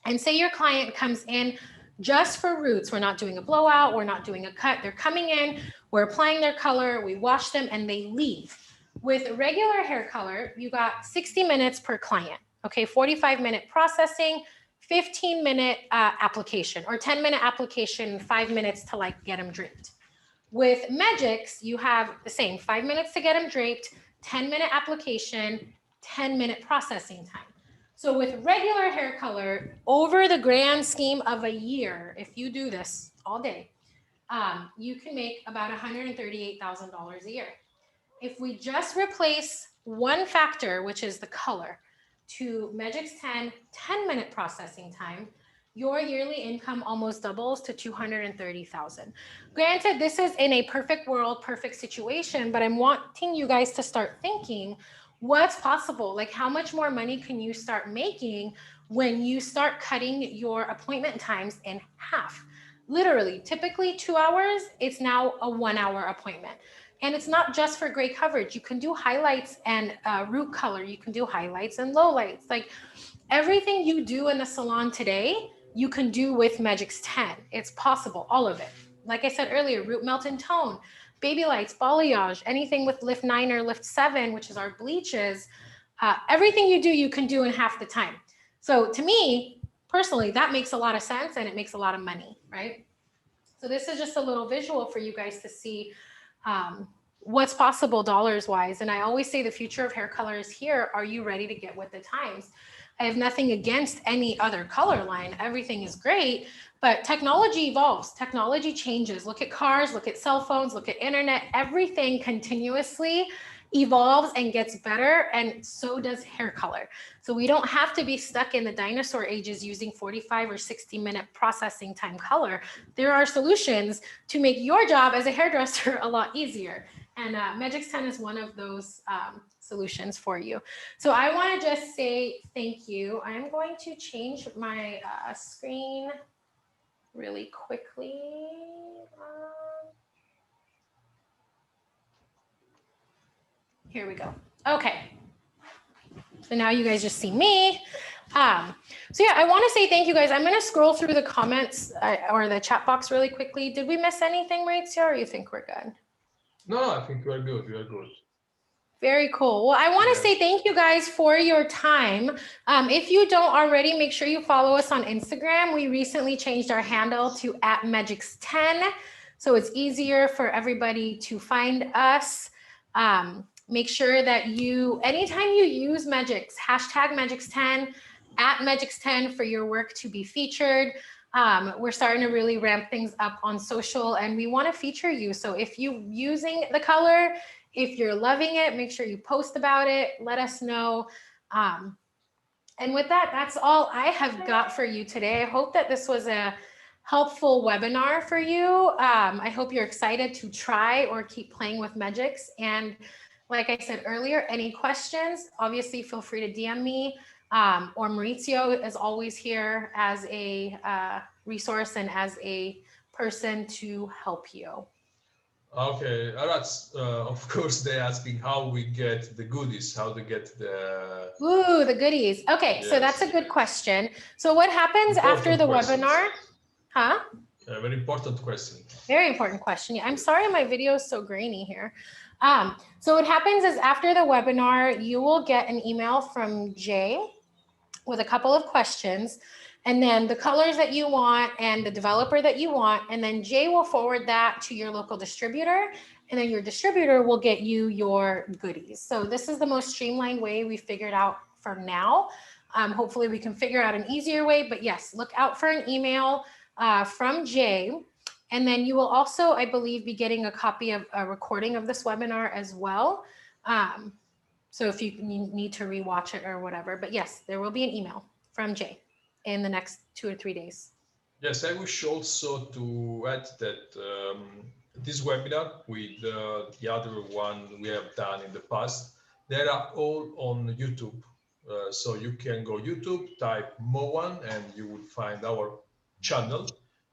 and say your client comes in just for roots, we're not doing a blowout, we're not doing a cut, they're coming in, we're applying their color, we wash them, and they leave. With regular hair color, you got 60 minutes per client, okay, 45-minute processing, 15-minute application, or 10-minute application, 5 minutes to like get them draped. With Megix, you have the same 5 minutes to get them draped, 10-minute application, 10-minute processing time. So with regular hair color, over the grand scheme of a year, if you do this all day, you can make about $138,000 a year. If we just replace one factor, which is the color, to Megix10 10-minute processing time, your yearly income almost doubles to $230,000. Granted, this is in a perfect world, perfect situation, but I'm wanting you guys to start thinking what's possible. Like how much more money can you start making when you start cutting your appointment times in half? Literally, typically 2 hours, it's now a 1 hour appointment. And it's not just for gray coverage. You can do highlights and root color. You can do highlights and lowlights. Like everything you do in the salon today, you can do with Megix10. It's possible, all of it. Like I said earlier, root melt and tone, baby lights, balayage, anything with lift 9 or lift 7, which is our bleaches, everything you do, you can do in half the time. So to me, personally, that makes a lot of sense and it makes a lot of money, right? So this is just a little visual for you guys to see what's possible dollars wise. And I always say the future of hair color is here. Are you ready to get with the times? I have nothing against any other color line. Everything is great, but technology evolves. Technology changes. Look at cars, look at cell phones, look at internet. Everything continuously evolves and gets better, and so does hair color. So we don't have to be stuck in the dinosaur ages using 45 or 60-minute processing time color. There are solutions to make your job as a hairdresser a lot easier. And Megix10 is one of those solutions for you. So I want to just say thank you. I'm going to change my screen really quickly. Here we go. Okay. So now you guys just see me. So yeah, I want to say thank you guys. I'm going to scroll through the comments or the chat box really quickly. Did we miss anything, Maurizio, or you think we're good? No, I think you are good. You are good. Very cool. Well, I want to say thank you guys for your time. If you don't already, make sure you follow us on Instagram. We recently changed our handle to @Megix10, so it's easier for everybody to find us. Make sure that anytime you use Megix, #Megix10, @Megix10 for your work to be featured. We're starting to really ramp things up on social, and we want to feature you. So if you're using the color, if you're loving it, make sure you post about it. Let us know. And with that, that's all I have got for you today. I hope that this was a helpful webinar for you. I hope you're excited to try or keep playing with Megix. And like I said earlier, any questions, obviously feel free to DM me, or Maurizio is always here as a resource and as a person to help you. Okay, that's of course they're asking how we get the goodies, how to get the. Ooh, the goodies. Okay, so that's a good question. So what happens after the webinar? Huh? A very important question. Very important question. Yeah, I'm sorry my video is so grainy here. So what happens is after the webinar, you will get an email from Jay with a couple of questions, and then the colors that you want and the developer that you want, and then Jay will forward that to your local distributor, and then your distributor will get you your goodies. So this is the most streamlined way we figured out for now. Hopefully we can figure out an easier way, but yes, look out for an email from Jay. And then you will also, I believe, be getting a copy of a recording of this webinar as well. So if you need to rewatch it or whatever, but yes, there will be an email from Jay in the next 2 or 3 days. Yes, I wish also to add that this webinar with the other one we have done in the past, they are all on YouTube. So you can go YouTube, type Mo1, and you will find our channel.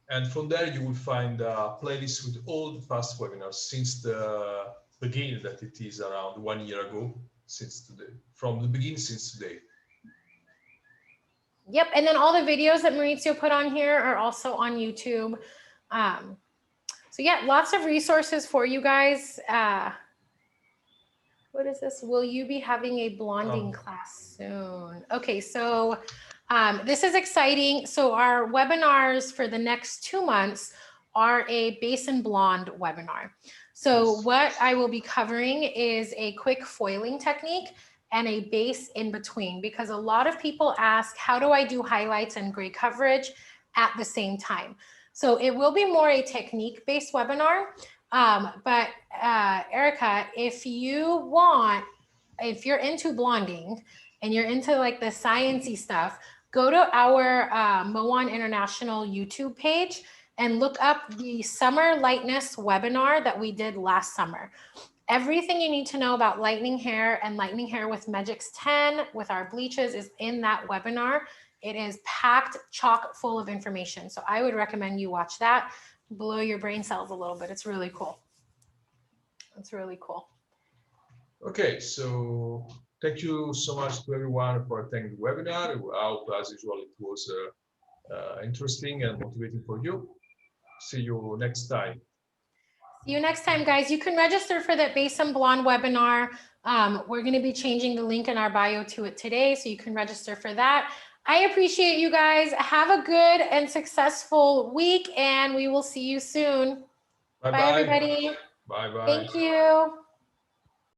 And from there, you will find a playlist with all the past webinars since the beginning, that it is around 1 year ago, since today, from the beginning since today. Yep, and then all the videos that Maurizio put on here are also on YouTube. So yeah, lots of resources for you guys. What is this? Will you be having a blonding class soon? Okay, so this is exciting. So our webinars for the next 2 months are a base and blonde webinar. So what I will be covering is a quick foiling technique and a base in between, because a lot of people ask, how do I do highlights and gray coverage at the same time? So it will be more a technique-based webinar. But Erica, if you're into blonding and you're into like the sciencey stuff, go to our Mo1 International YouTube page and look up the Summer Lightness webinar that we did last summer. Everything you need to know about lightening hair and lightening hair with Megix10 with our bleaches is in that webinar. It is packed chock full of information. So I would recommend you watch that. Blow your brain cells a little bit. It's really cool. It's really cool. Okay, so thank you so much to everyone for attending the webinar. I hope, as usual, it was interesting and motivating for you. See you next time. See you next time, guys. You can register for that Base and Blonde webinar. We're going to be changing the link in our bio to it today, so you can register for that. I appreciate you guys. Have a good and successful week, and we will see you soon. Bye, everybody. Bye-bye. Thank you.